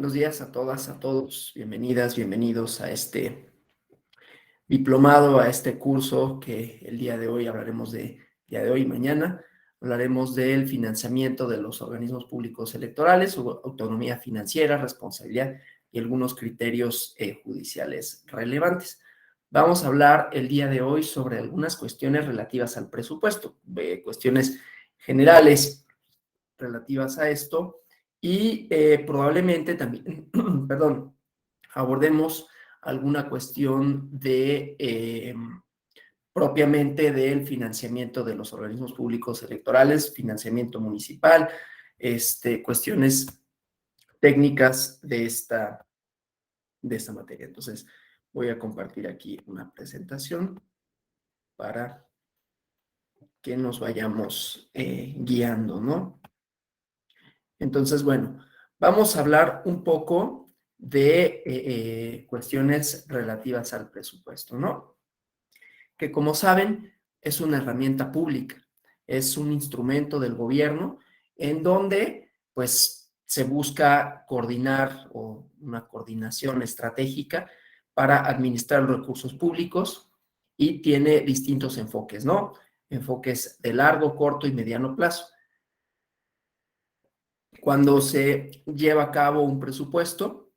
Buenos días a todas, a todos. Bienvenidas, bienvenidos a este diplomado, a este curso que el día de hoy hablaremos día de hoy y mañana. Hablaremos del financiamiento de los organismos públicos electorales, su autonomía financiera, responsabilidad y algunos criterios judiciales relevantes. Vamos a hablar el día de hoy sobre algunas cuestiones relativas al presupuesto, cuestiones generales relativas a esto y probablemente también, perdón, abordemos alguna cuestión de propiamente del financiamiento de los organismos públicos electorales, financiamiento municipal, cuestiones técnicas de esta materia. Entonces, voy a compartir aquí una presentación para que nos vayamos guiando, ¿no? Entonces, bueno, vamos a hablar un poco de cuestiones relativas al presupuesto, ¿no? Que como saben, es una herramienta pública, es un instrumento del gobierno en donde, pues, se busca coordinar o una coordinación estratégica para administrar los recursos públicos y tiene distintos enfoques, ¿no? Enfoques de largo, corto y mediano plazo. Cuando se lleva a cabo un presupuesto,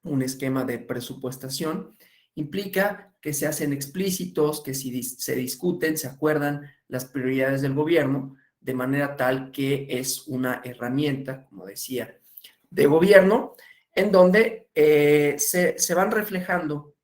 un esquema de presupuestación, implica que se hacen explícitos, que se discuten, se acuerdan las prioridades del gobierno, de manera tal que es una herramienta, como decía, de gobierno, en donde se van reflejando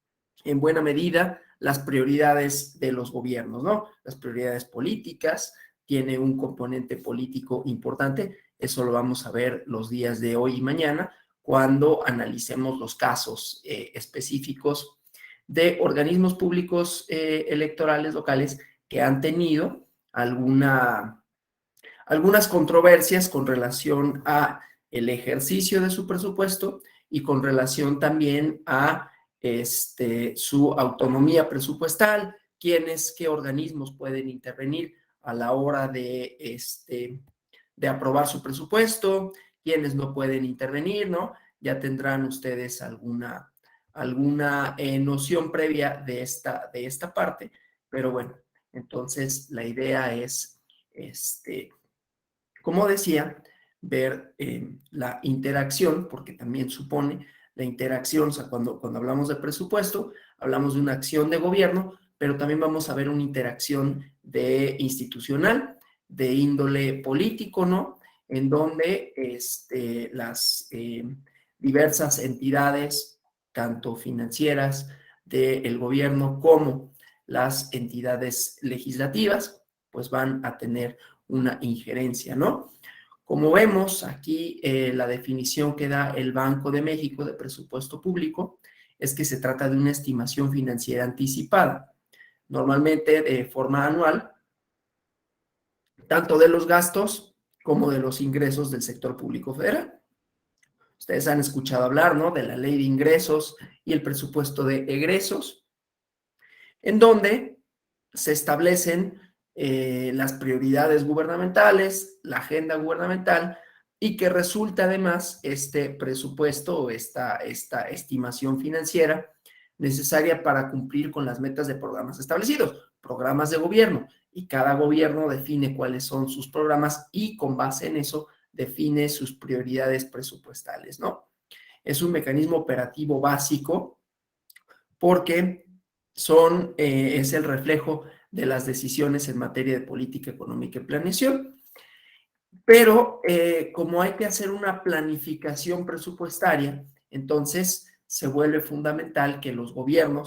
en buena medida las prioridades de los gobiernos, ¿no? Las prioridades políticas, tiene un componente político importante, eso lo vamos a ver los días de hoy y mañana, cuando analicemos los casos específicos de organismos públicos electorales locales que han tenido algunas controversias con relación a el ejercicio de su presupuesto y con relación también a su autonomía presupuestal, qué organismos pueden intervenir a la hora de aprobar su presupuesto, quiénes no pueden intervenir, ¿no? Ya tendrán ustedes alguna noción previa de esta parte, pero bueno, entonces la idea es, como decía, ver la interacción, porque también supone la interacción, o sea, cuando hablamos de presupuesto, hablamos de una acción de gobierno, pero también vamos a ver una interacción institucional, de índole político, ¿no? En donde las diversas entidades, tanto financieras del gobierno como las entidades legislativas, pues van a tener una injerencia, ¿no? Como vemos aquí, la definición que da el Banco de México de presupuesto público es que se trata de una estimación financiera anticipada, normalmente de forma anual, tanto de los gastos como de los ingresos del sector público federal. Ustedes han escuchado hablar, ¿no?, de la ley de ingresos y el presupuesto de egresos, en donde se establecen las prioridades gubernamentales, la agenda gubernamental, y que resulta además este presupuesto o esta estimación financiera necesaria para cumplir con las metas de programas establecidos, programas de gobierno, y cada gobierno define cuáles son sus programas y con base en eso define sus prioridades presupuestales, ¿no? Es un mecanismo operativo básico porque es el reflejo de las decisiones en materia de política económica y planeación. Pero como hay que hacer una planificación presupuestaria, entonces se vuelve fundamental que el gobierno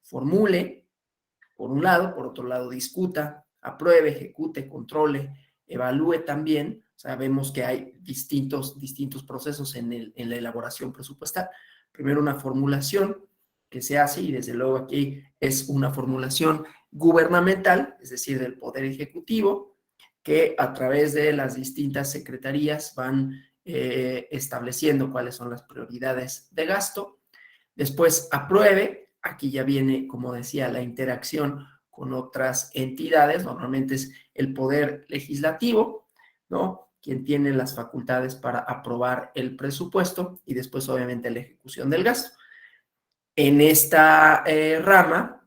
formule, por un lado, por otro lado discuta, apruebe, ejecute, controle, evalúe también. Sabemos que hay distintos procesos en la elaboración presupuestal. Primero una formulación que se hace, y desde luego aquí es una formulación gubernamental, es decir, del Poder Ejecutivo, que a través de las distintas secretarías van estableciendo cuáles son las prioridades de gasto. Después apruebe, aquí ya viene, como decía, la interacción con otras entidades, normalmente es el Poder Legislativo, ¿no?, quien tiene las facultades para aprobar el presupuesto y después obviamente la ejecución del gasto. En esta rama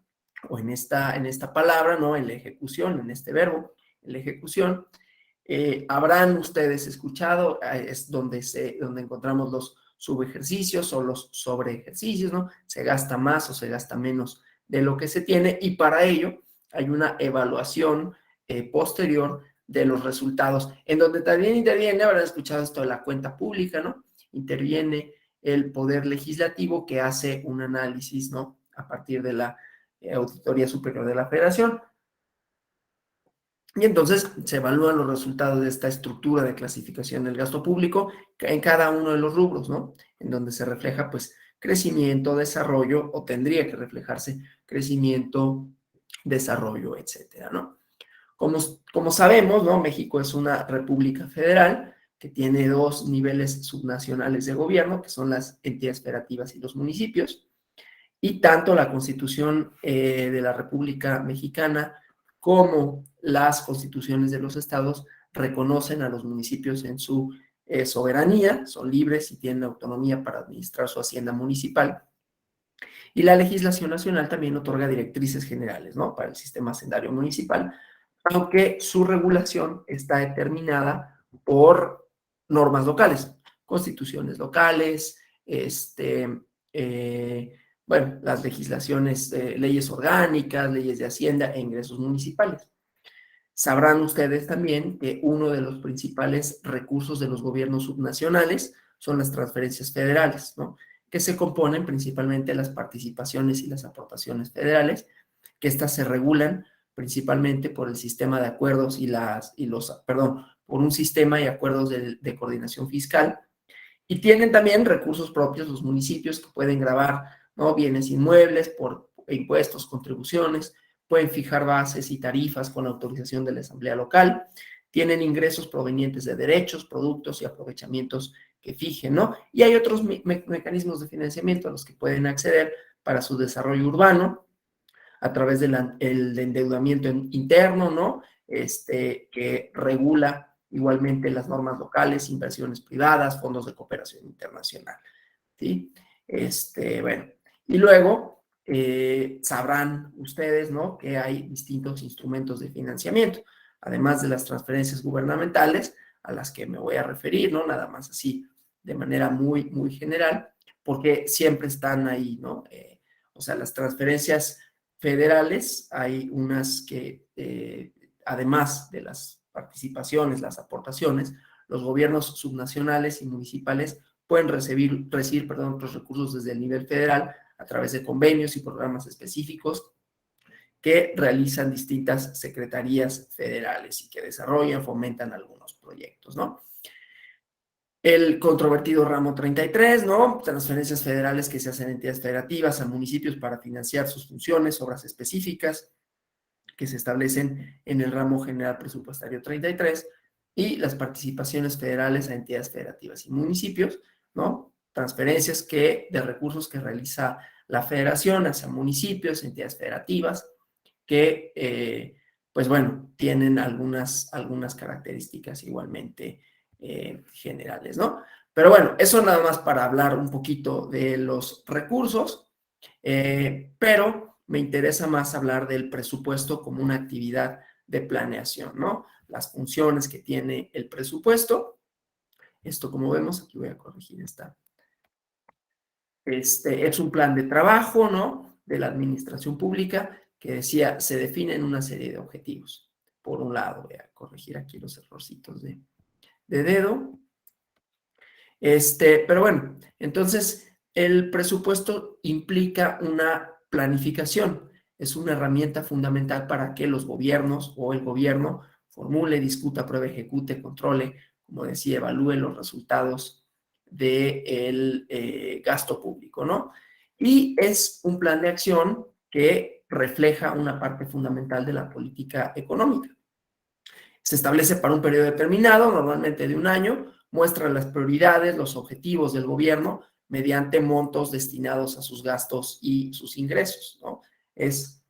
o en esta palabra, ¿no? En la ejecución, en este verbo, en la ejecución, habrán ustedes escuchado, es donde encontramos los subejercicios o los sobreejercicios, ¿no? Se gasta más o se gasta menos de lo que se tiene y para ello hay una evaluación posterior de los resultados, en donde también interviene, habrán escuchado esto de la cuenta pública, ¿no? Interviene el Poder Legislativo que hace un análisis, ¿no? A partir de la Auditoría Superior de la Federación. Y entonces se evalúan los resultados de esta estructura de clasificación del gasto público en cada uno de los rubros, ¿no? En donde se refleja, pues, crecimiento, desarrollo, o tendría que reflejarse crecimiento, desarrollo, etcétera, ¿no? Como sabemos, ¿no? México es una república federal que tiene dos niveles subnacionales de gobierno, que son las entidades federativas y los municipios, y tanto la Constitución de la República Mexicana como las constituciones de los estados reconocen a los municipios en su soberanía, son libres y tienen autonomía para administrar su hacienda municipal. Y la legislación nacional también otorga directrices generales, ¿no? Para el sistema hacendario municipal, aunque su regulación está determinada por normas locales, constituciones locales, bueno, las legislaciones, leyes orgánicas, leyes de hacienda e ingresos municipales. Sabrán ustedes también que uno de los principales recursos de los gobiernos subnacionales son las transferencias federales, ¿no? Que se componen principalmente de las participaciones y las aportaciones federales, que estas se regulan principalmente por el sistema de acuerdos por un sistema y acuerdos de coordinación fiscal, y tienen también recursos propios los municipios que pueden gravar, ¿no? Bienes inmuebles por impuestos, contribuciones, pueden fijar bases y tarifas con autorización de la Asamblea Local, tienen ingresos provenientes de derechos, productos y aprovechamientos que fijen, ¿no? Y hay otros mecanismos de financiamiento a los que pueden acceder para su desarrollo urbano a través del endeudamiento interno, ¿no? Que regula igualmente las normas locales, inversiones privadas, fondos de cooperación internacional, ¿sí? Bueno, y luego sabrán ustedes, ¿no? Que hay distintos instrumentos de financiamiento, además de las transferencias gubernamentales a las que me voy a referir, ¿no? Nada más así de manera muy, muy general, porque siempre están ahí, ¿no? O sea, las transferencias federales, hay unas que, además de las participaciones, las aportaciones, los gobiernos subnacionales y municipales pueden recibir otros recursos desde el nivel federal a través de convenios y programas específicos que realizan distintas secretarías federales y que desarrollan, fomentan algunos proyectos, ¿no? El controvertido ramo 33, ¿no? Transferencias federales que se hacen en entidades federativas a municipios para financiar sus funciones, obras específicas que se establecen en el ramo general presupuestario 33 y las participaciones federales a entidades federativas y municipios, ¿no? Transferencias de recursos que realiza la federación hacia municipios, entidades federativas, que, pues bueno, tienen algunas características igualmente generales, ¿no? Pero bueno, eso nada más para hablar un poquito de los recursos, pero me interesa más hablar del presupuesto como una actividad de planeación, ¿no? Las funciones que tiene el presupuesto. Esto, como vemos, aquí voy a corregir esta. Es un plan de trabajo, ¿no? De la administración pública que decía, se definen una serie de objetivos. Por un lado, voy a corregir aquí los errorcitos de dedo. Pero bueno, entonces el presupuesto implica una planificación. Es una herramienta fundamental para que los gobiernos o el gobierno formule, discuta, pruebe, ejecute, controle, como decía, evalúe los resultados del gasto público, ¿no? Y es un plan de acción que refleja una parte fundamental de la política económica. Se establece para un periodo determinado, normalmente de un año, muestra las prioridades, los objetivos del gobierno mediante montos destinados a sus gastos y sus ingresos, ¿no? Es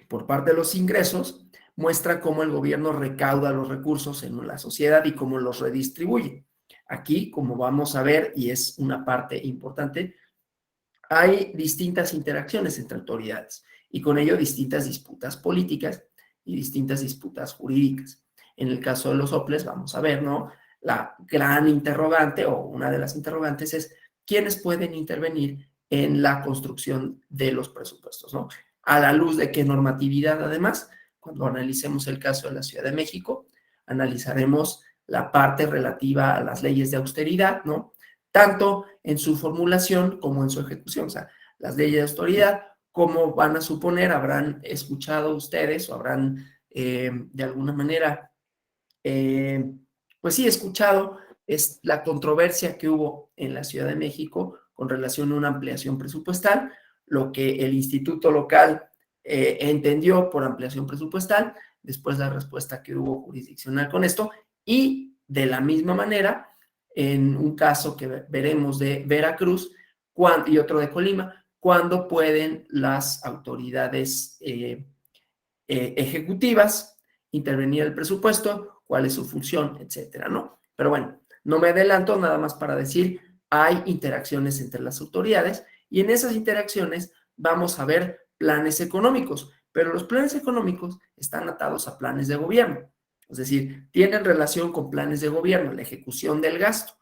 por parte de los ingresos, muestra cómo el gobierno recauda los recursos en la sociedad y cómo los redistribuye. Aquí, como vamos a ver, y es una parte importante, hay distintas interacciones entre autoridades y con ello distintas disputas políticas y distintas disputas jurídicas. En el caso de los soples, vamos a ver, ¿no? La gran interrogante o una de las interrogantes es quiénes pueden intervenir en la construcción de los presupuestos, ¿no? A la luz de qué normatividad, además, cuando analicemos el caso de la Ciudad de México, analizaremos la parte relativa a las leyes de austeridad, ¿no? Tanto en su formulación como en su ejecución. O sea, las leyes de autoridad, como van a suponer, habrán escuchado ustedes o habrán de alguna manera, pues sí, escuchado es la controversia que hubo en la Ciudad de México con relación a una ampliación presupuestal, lo que el instituto local entendió por ampliación presupuestal, después la respuesta que hubo jurisdiccional con esto, y de la misma manera, en un caso que veremos de Veracruz y otro de Colima, cuándo pueden las autoridades ejecutivas intervenir el presupuesto, cuál es su función, etcétera, ¿no? Pero bueno, no me adelanto, nada más para decir, hay interacciones entre las autoridades y en esas interacciones vamos a ver planes económicos, pero los planes económicos están atados a planes de gobierno, es decir, tienen relación con planes de gobierno, la ejecución del gasto.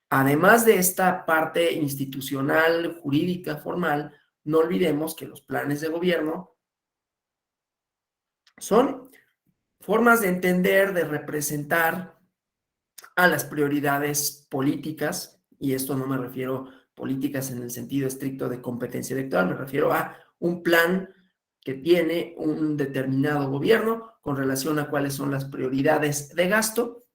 Además de esta parte institucional, jurídica, formal, no olvidemos que los planes de gobierno son formas de entender, de representar a las prioridades políticas, y esto no me refiero políticas en el sentido estricto de competencia electoral, me refiero a un plan que tiene un determinado gobierno con relación a cuáles son las prioridades de gasto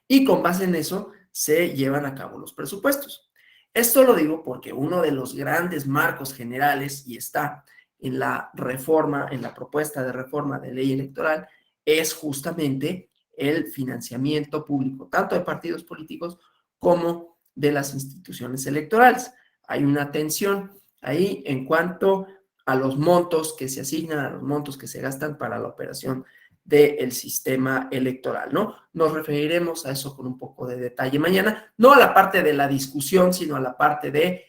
y con base en eso se llevan a cabo los presupuestos. Esto lo digo porque uno de los grandes marcos generales, y está en la reforma, en la propuesta de reforma de ley electoral, es justamente el financiamiento público, tanto de partidos políticos como de las instituciones electorales. Hay una tensión ahí en cuanto a los montos que se asignan, a los montos que se gastan para la operación del sistema electoral, ¿no? Nos referiremos a eso con un poco de detalle mañana, no a la parte de la discusión, sino a la parte de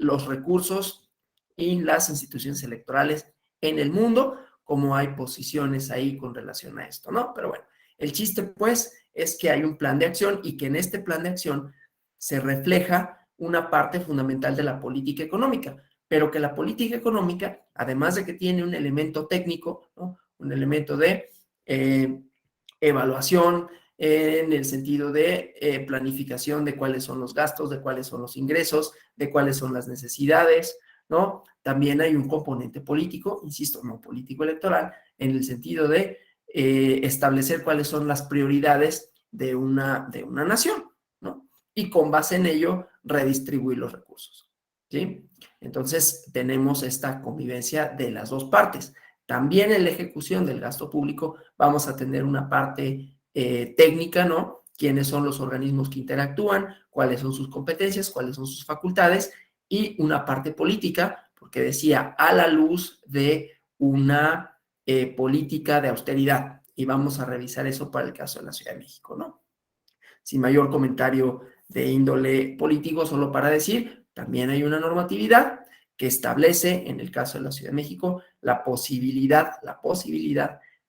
los recursos y las instituciones electorales en el mundo, como hay posiciones ahí con relación a esto, ¿no? Pero bueno, el chiste pues es que hay un plan de acción y que en este plan de acción se refleja una parte fundamental de la política económica, pero que la política económica, además de que tiene un elemento técnico, ¿no? Un elemento de evaluación en el sentido de planificación de cuáles son los gastos, de cuáles son los ingresos, de cuáles son las necesidades, ¿no? También hay un componente político, insisto, no político electoral, en el sentido de establecer cuáles son las prioridades de una nación, ¿no? Y con base en ello redistribuir los recursos, ¿sí? Entonces tenemos esta convivencia de las dos partes. También en la ejecución del gasto público vamos a tener una parte técnica, ¿no? ¿Quiénes son los organismos que interactúan? ¿Cuáles son sus competencias? ¿Cuáles son sus facultades? Y una parte política, porque decía, a la luz de una política de austeridad. Y vamos a revisar eso para el caso de la Ciudad de México, ¿no? Sin mayor comentario de índole político, solo para decir, también hay una normatividad que establece, en el caso de la Ciudad de México, la posibilidad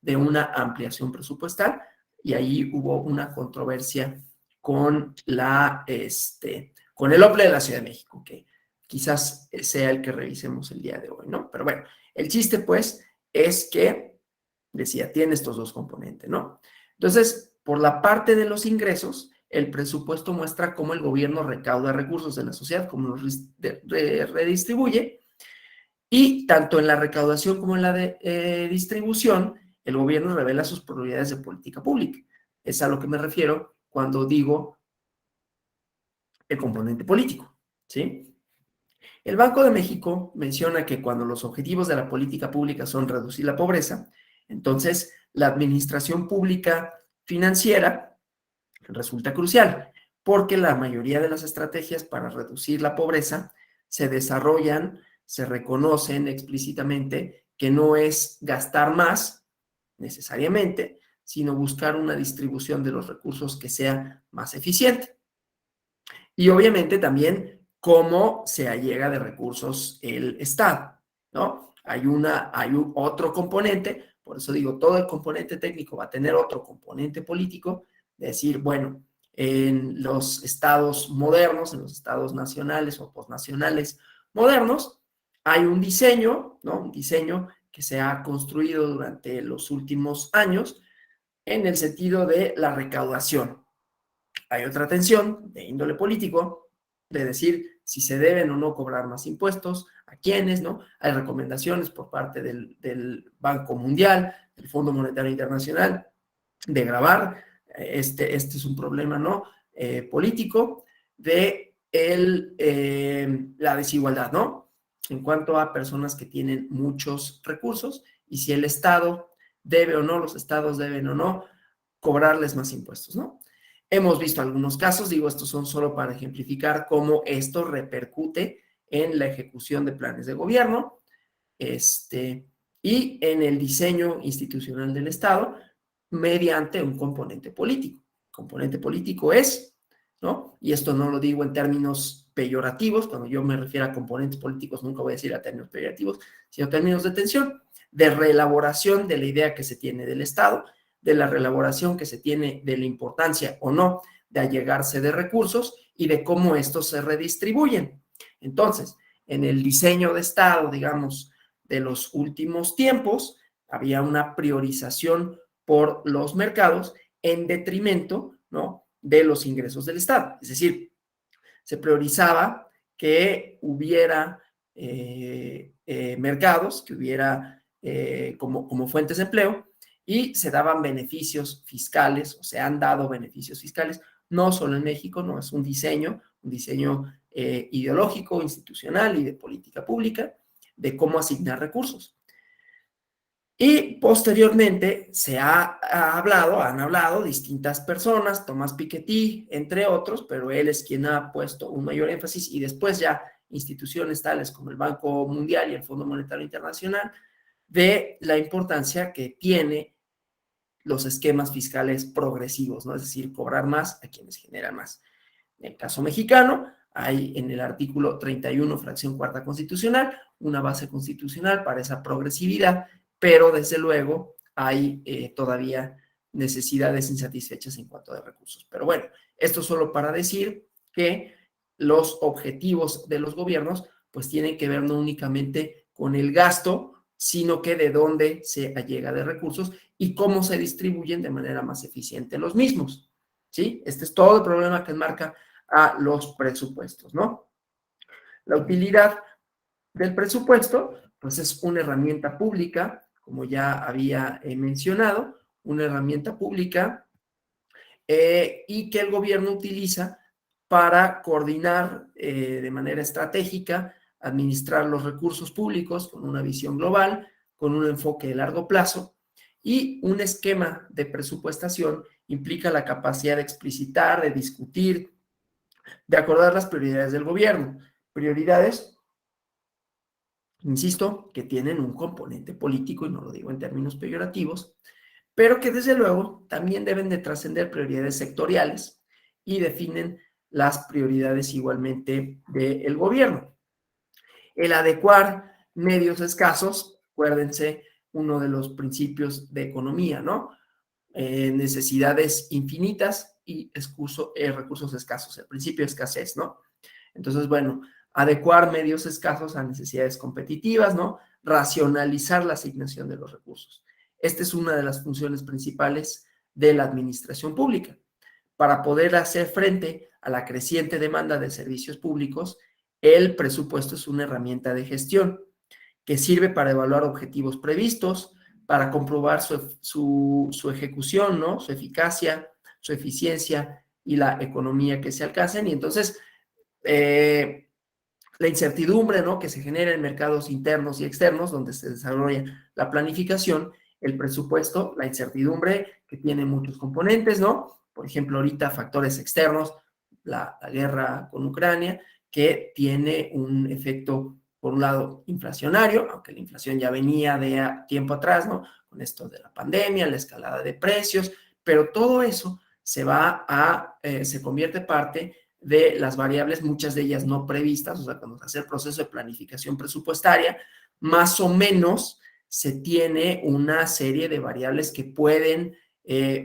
de una ampliación presupuestal, y ahí hubo una controversia con con el OPLE de la Ciudad de México, que quizás sea el que revisemos el día de hoy, ¿no? Pero bueno, el chiste, pues, es que, decía, tiene estos dos componentes, ¿no? Entonces, por la parte de los ingresos, el presupuesto muestra cómo el gobierno recauda recursos de la sociedad, cómo los redistribuye, y tanto en la recaudación como en la distribución, el gobierno revela sus prioridades de política pública. Es a lo que me refiero cuando digo el componente político, ¿sí? El Banco de México menciona que cuando los objetivos de la política pública son reducir la pobreza, entonces la administración pública financiera resulta crucial, porque la mayoría de las estrategias para reducir la pobreza se desarrollan, se reconocen explícitamente que no es gastar más necesariamente, sino buscar una distribución de los recursos que sea más eficiente. Y obviamente también cómo se allega de recursos el Estado, ¿no? Hay otro componente, por eso digo, todo el componente técnico va a tener otro componente político, decir, bueno, en los estados modernos, en los estados nacionales o posnacionales modernos, hay un diseño, ¿no? Un diseño que se ha construido durante los últimos años en el sentido de la recaudación. Hay otra tensión de índole político, de decir si se deben o no cobrar más impuestos, a quiénes, ¿no? Hay recomendaciones por parte del Banco Mundial, del Fondo Monetario Internacional, de grabar. Este es un problema, ¿no? Político de la desigualdad, ¿no? En cuanto a personas que tienen muchos recursos y si el Estado debe o no, los estados deben o no cobrarles más impuestos, ¿no? Hemos visto algunos casos, digo, estos son solo para ejemplificar cómo esto repercute en la ejecución de planes de gobierno, y en el diseño institucional del Estado mediante un componente político. El componente político es, ¿no? Y esto no lo digo en términos peyorativos, cuando yo me refiero a componentes políticos nunca voy a decir a términos peyorativos, sino términos de tensión, de reelaboración de la idea que se tiene del Estado, de la reelaboración que se tiene de la importancia o no de allegarse de recursos y de cómo estos se redistribuyen. Entonces, en el diseño de Estado, digamos, de los últimos tiempos, había una priorización por los mercados en detrimento, ¿no?, de los ingresos del Estado. Es decir, se priorizaba que hubiera mercados, que hubiera como fuentes de empleo, y se daban beneficios fiscales, o se han dado beneficios fiscales, no solo en México, no es un diseño ideológico, institucional y de política pública, de cómo asignar recursos. Y posteriormente han hablado distintas personas, Tomás Piketty, entre otros, pero él es quien ha puesto un mayor énfasis, y después ya instituciones tales como el Banco Mundial y el Fondo Monetario Internacional, de la importancia que tiene los esquemas fiscales progresivos, ¿no? Es decir, cobrar más a quienes generan más. En el caso mexicano, hay en el artículo 31, fracción cuarta constitucional, una base constitucional para esa progresividad, pero desde luego hay todavía necesidades insatisfechas en cuanto a recursos. Pero bueno, esto solo para decir que los objetivos de los gobiernos pues tienen que ver no únicamente con el gasto, sino que de dónde se allega de recursos y cómo se distribuyen de manera más eficiente los mismos, ¿sí? Este es todo el problema que enmarca a los presupuestos, ¿no? La utilidad del presupuesto, pues es una herramienta pública, como ya había mencionado, una herramienta pública y que el gobierno utiliza para coordinar de manera estratégica, administrar los recursos públicos con una visión global, con un enfoque de largo plazo, y un esquema de presupuestación implica la capacidad de explicitar, de discutir, de acordar las prioridades del gobierno. Prioridades, insisto, que tienen un componente político, y no lo digo en términos peyorativos, pero que desde luego también deben de trascender prioridades sectoriales y definen las prioridades igualmente del gobierno. El adecuar medios escasos, acuérdense, uno de los principios de economía, ¿no? Necesidades infinitas y recursos escasos, el principio de escasez, ¿no? Entonces, bueno, adecuar medios escasos a necesidades competitivas, ¿no? Racionalizar la asignación de los recursos. Esta es una de las funciones principales de la administración pública. Para poder hacer frente a la creciente demanda de servicios públicos, el presupuesto es una herramienta de gestión que sirve para evaluar objetivos previstos, para comprobar su ejecución, ¿no? Su eficacia, su eficiencia y la economía que se alcancen. Y entonces, la incertidumbre, ¿no?, que se genera en mercados internos y externos, donde se desarrolla la planificación, el presupuesto, la incertidumbre que tiene muchos componentes, ¿no? Por ejemplo, ahorita factores externos, la guerra con Ucrania, que tiene un efecto por un lado, inflacionario, aunque la inflación ya venía de tiempo atrás, ¿no? Con esto de la pandemia, la escalada de precios, pero todo eso se convierte parte de las variables, muchas de ellas no previstas, o sea, cuando se hace el proceso de planificación presupuestaria, más o menos se tiene una serie de variables que pueden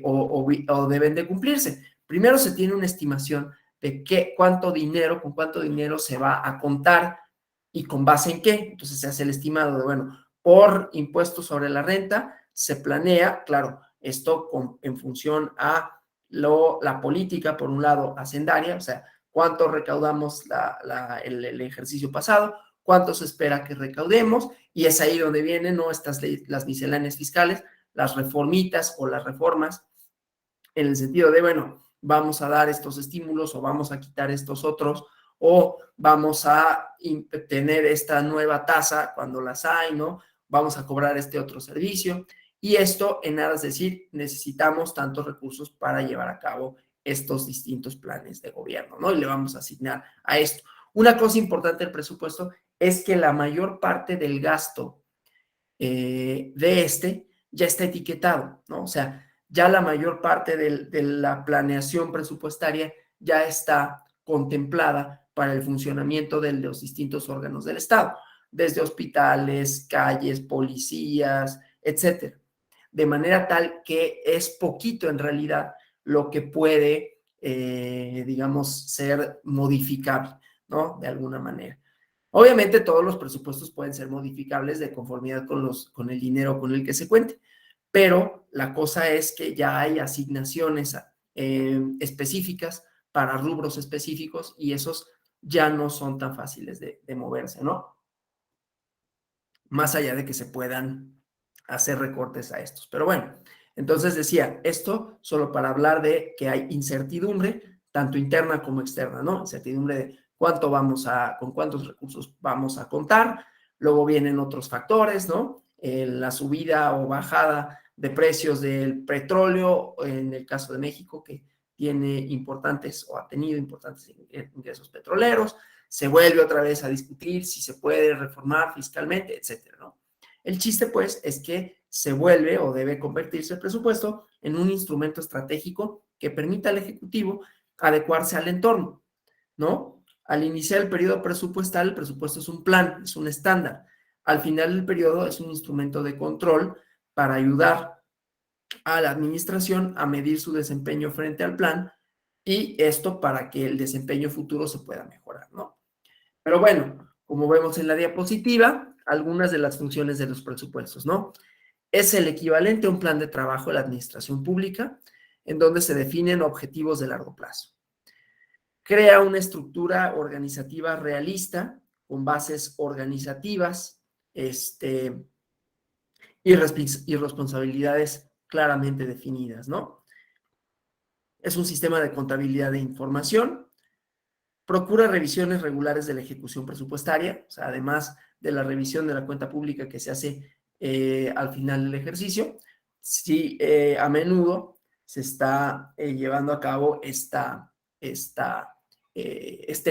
o deben de cumplirse. Primero se tiene una estimación de con cuánto dinero se va a contar y con base en qué. Entonces se hace el estimado de, bueno, por impuestos sobre la renta se planea, claro, esto en función a la política, por un lado, hacendaria, o sea, cuánto recaudamos el ejercicio pasado, cuánto se espera que recaudemos, y es ahí donde vienen, ¿no?, las misceláneas fiscales, las reformitas o las reformas, en el sentido de, bueno, vamos a dar estos estímulos o vamos a quitar estos otros, o vamos a tener esta nueva tasa cuando las hay, ¿no? Vamos a cobrar este otro servicio. Y esto, en aras de decir, necesitamos tantos recursos para llevar a cabo estos distintos planes de gobierno, ¿no? Y le vamos a asignar a esto. Una cosa importante del presupuesto es que la mayor parte del gasto ya está etiquetado, ¿no? O sea, ya la mayor parte de la planeación presupuestaria ya está contemplada para el funcionamiento de los distintos órganos del Estado, desde hospitales, calles, policías, etcétera. De manera tal que es poquito en realidad lo que puede, digamos, ser modificable, ¿no? De alguna manera. Obviamente todos los presupuestos pueden ser modificables de conformidad con el dinero con el que se cuente, pero la cosa es que ya hay asignaciones específicas para rubros específicos y esos ya no son tan fáciles de moverse, ¿no? Más allá de que se puedan hacer recortes a estos. Pero bueno, entonces decía, esto solo para hablar de que hay incertidumbre, tanto interna como externa, ¿no? Incertidumbre de con cuántos recursos vamos a contar. Luego vienen otros factores, ¿no? La subida o bajada de precios del petróleo, en el caso de México, que tiene importantes o ha tenido importantes ingresos petroleros. Se vuelve otra vez a discutir si se puede reformar fiscalmente, etcétera, ¿no? El chiste, pues, es que se vuelve o debe convertirse el presupuesto en un instrumento estratégico que permita al Ejecutivo adecuarse al entorno, ¿no? Al iniciar el periodo presupuestal, el presupuesto es un plan, es un estándar. Al final del periodo es un instrumento de control para ayudar a la administración a medir su desempeño frente al plan, y esto para que el desempeño futuro se pueda mejorar, ¿no? Pero bueno, como vemos en la diapositiva, algunas de las funciones de los presupuestos, ¿no? Es el equivalente a un plan de trabajo de la administración pública, en donde se definen objetivos de largo plazo. Crea una estructura organizativa realista, con bases organizativas, y responsabilidades claramente definidas, ¿no? Es un sistema de contabilidad de información. Procura revisiones regulares de la ejecución presupuestaria, o sea, además de la revisión de la cuenta pública que se hace al final del ejercicio. Sí, a menudo se está llevando a cabo este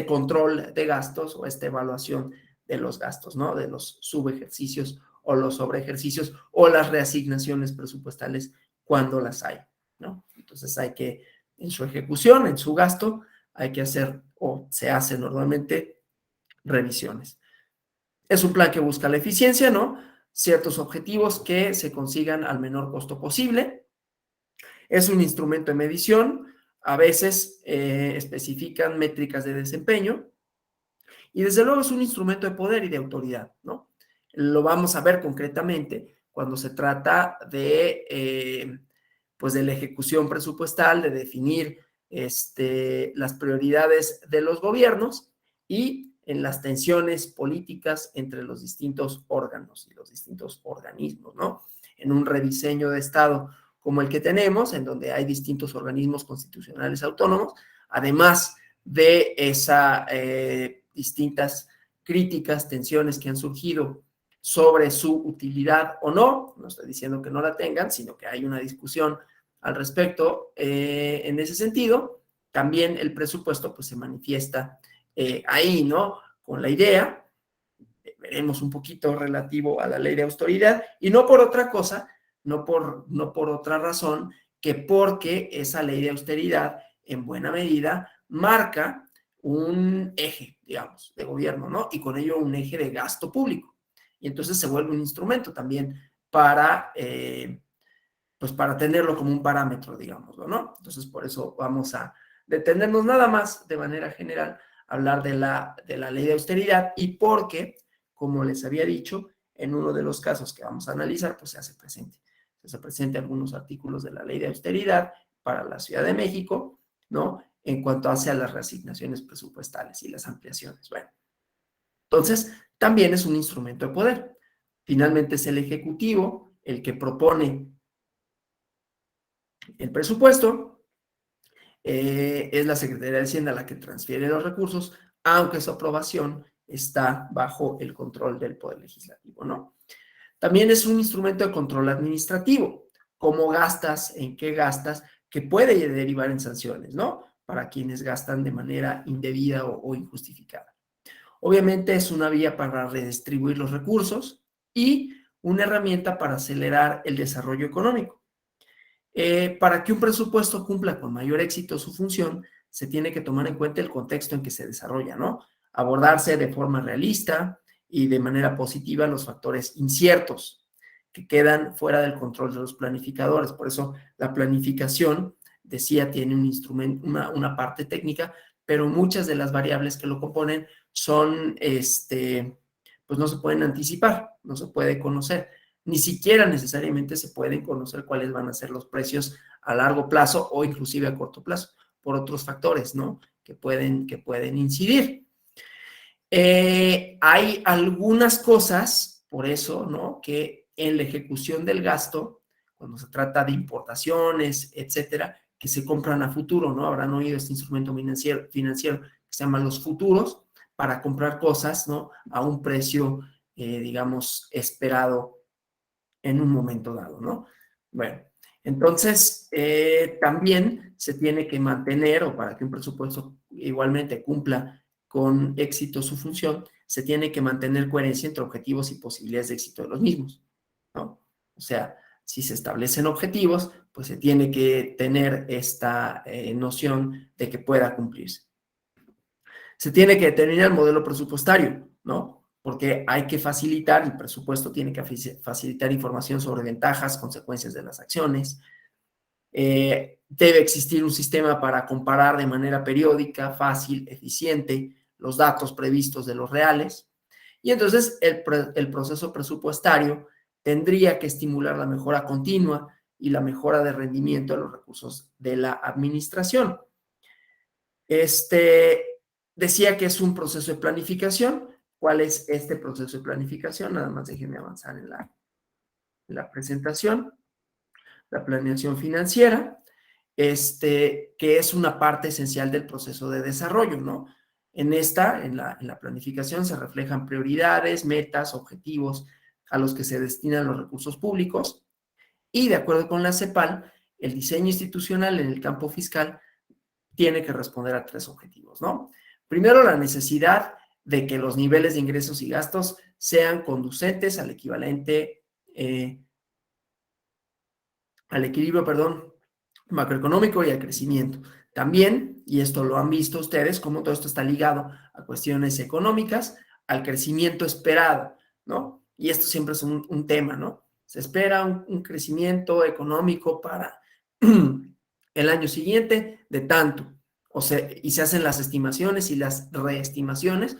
control de gastos o esta evaluación de los gastos, ¿no? De los subejercicios o los sobreejercicios o las reasignaciones presupuestales cuando las hay, ¿no? Entonces hay que, en su ejecución, en su gasto, hay que hacer, o se hace normalmente, revisiones. Es un plan que busca la eficiencia, ¿no? Ciertos objetivos que se consigan al menor costo posible. Es un instrumento de medición. A veces especifican métricas de desempeño. Y desde luego es un instrumento de poder y de autoridad, ¿no? Lo vamos a ver concretamente cuando se trata pues de la ejecución presupuestal, de definir las prioridades de los gobiernos y en las tensiones políticas entre los distintos órganos y los distintos organismos, ¿no? En un rediseño de Estado como el que tenemos, en donde hay distintos organismos constitucionales autónomos, además de esas distintas críticas, tensiones que han surgido sobre su utilidad o no. No estoy diciendo que no la tengan, sino que hay una discusión al respecto en ese sentido. También el presupuesto pues se manifiesta ahí, ¿no? Con la idea, veremos un poquito relativo a la ley de austeridad, y no por otra cosa, no por otra razón, que porque esa ley de austeridad en buena medida marca un eje, digamos, de gobierno, ¿no? Y con ello un eje de gasto público. Y entonces se vuelve un instrumento también para, pues para tenerlo como un parámetro, digámoslo, ¿no? Entonces, por eso vamos a detenernos nada más de manera general, hablar de la ley de austeridad, y porque, como les había dicho, en uno de los casos que vamos a analizar, pues se hace presente. Se hace presente algunos artículos de la ley de austeridad para la Ciudad de México, ¿no? En cuanto hace a las reasignaciones presupuestales y las ampliaciones. Bueno, entonces, también es un instrumento de poder. Finalmente es el Ejecutivo el que propone el presupuesto, es la Secretaría de Hacienda la que transfiere los recursos, aunque su aprobación está bajo el control del Poder Legislativo, ¿no? También es un instrumento de control administrativo, cómo gastas, en qué gastas, que puede derivar en sanciones, ¿no? Para quienes gastan de manera indebida o injustificada. Obviamente es una vía para redistribuir los recursos y una herramienta para acelerar el desarrollo económico. Para que un presupuesto cumpla con mayor éxito su función, se tiene que tomar en cuenta el contexto en que se desarrolla, ¿no? Abordarse de forma realista y de manera positiva los factores inciertos que quedan fuera del control de los planificadores. Por eso la planificación, decía, tiene un instrumento, una parte técnica, pero muchas de las variables que lo componen son, pues no se pueden anticipar, no se puede conocer. Ni siquiera necesariamente se pueden conocer cuáles van a ser los precios a largo plazo o inclusive a corto plazo, por otros factores, ¿no? Que pueden incidir. Hay algunas cosas, por eso, ¿no? Que en la ejecución del gasto, cuando se trata de importaciones, etcétera, que se compran a futuro, ¿no? Habrán oído este instrumento financiero que se llama los futuros, para comprar cosas, ¿no? A un precio, digamos, esperado en un momento dado, ¿no? Bueno, entonces también se tiene que mantener, o para que un presupuesto igualmente cumpla con éxito su función, se tiene que mantener coherencia entre objetivos y posibilidades de éxito de los mismos, ¿no? O sea, si se establecen objetivos, pues se tiene que tener esta noción de que pueda cumplirse. Se tiene que determinar el modelo presupuestario, ¿no? Porque hay que facilitar, el presupuesto tiene que facilitar información sobre ventajas, consecuencias de las acciones. Debe existir un sistema para comparar de manera periódica, fácil, eficiente, los datos previstos de los reales. Y entonces el proceso presupuestario tendría que estimular la mejora continua y la mejora de rendimiento de los recursos de la administración. Decía que es un proceso de planificación. ¿Cuál es este proceso de planificación? Nada más déjenme avanzar en la presentación. La planeación financiera, que es una parte esencial del proceso de desarrollo, ¿no? En la planificación se reflejan prioridades, metas, objetivos a los que se destinan los recursos públicos, y de acuerdo con la CEPAL, el diseño institucional en el campo fiscal tiene que responder a 3 objetivos, ¿no? Primero, la necesidad de que los niveles de ingresos y gastos sean conducentes al equilibrio, perdón, macroeconómico y al crecimiento. También, y esto lo han visto ustedes, cómo todo esto está ligado a cuestiones económicas, al crecimiento esperado, ¿no? Y esto siempre es un tema, ¿no? Se espera un crecimiento económico para el año siguiente de tanto, y se hacen las estimaciones y las reestimaciones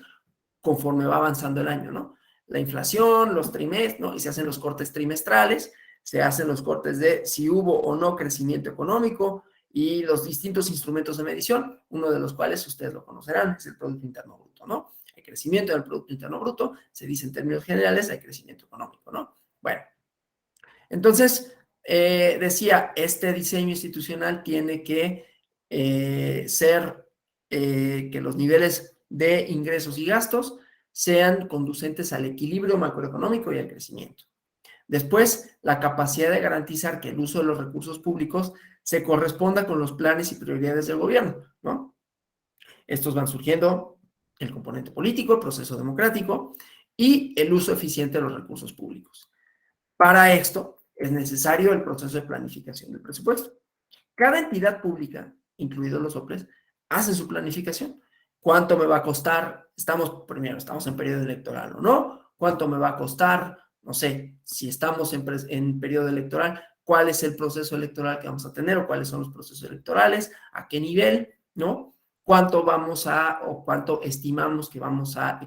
conforme va avanzando el año, ¿no? La inflación, los trimestres, ¿no? Y se hacen los cortes trimestrales, se hacen los cortes de si hubo o no crecimiento económico y los distintos instrumentos de medición, uno de los cuales ustedes lo conocerán, es el Producto Interno Bruto, ¿no? El crecimiento del Producto Interno Bruto se dice en términos generales el crecimiento económico, ¿no? Bueno, entonces, decía, este diseño institucional tiene que ser que los niveles de ingresos y gastos sean conducentes al equilibrio macroeconómico y al crecimiento. Después, la capacidad de garantizar que el uso de los recursos públicos se corresponda con los planes y prioridades del gobierno, ¿no? Estos van surgiendo el componente político, el proceso democrático, y el uso eficiente de los recursos públicos. Para esto es necesario el proceso de planificación del presupuesto. Cada entidad pública, incluidos los OPLES, hace su planificación. ¿Cuánto me va a costar? Estamos en periodo electoral o no. ¿Cuánto me va a costar? No sé, si estamos en periodo electoral, ¿cuál es el proceso electoral que vamos a tener o cuáles son los procesos electorales? ¿A qué nivel? ¿No? ¿Cuánto cuánto estimamos que vamos a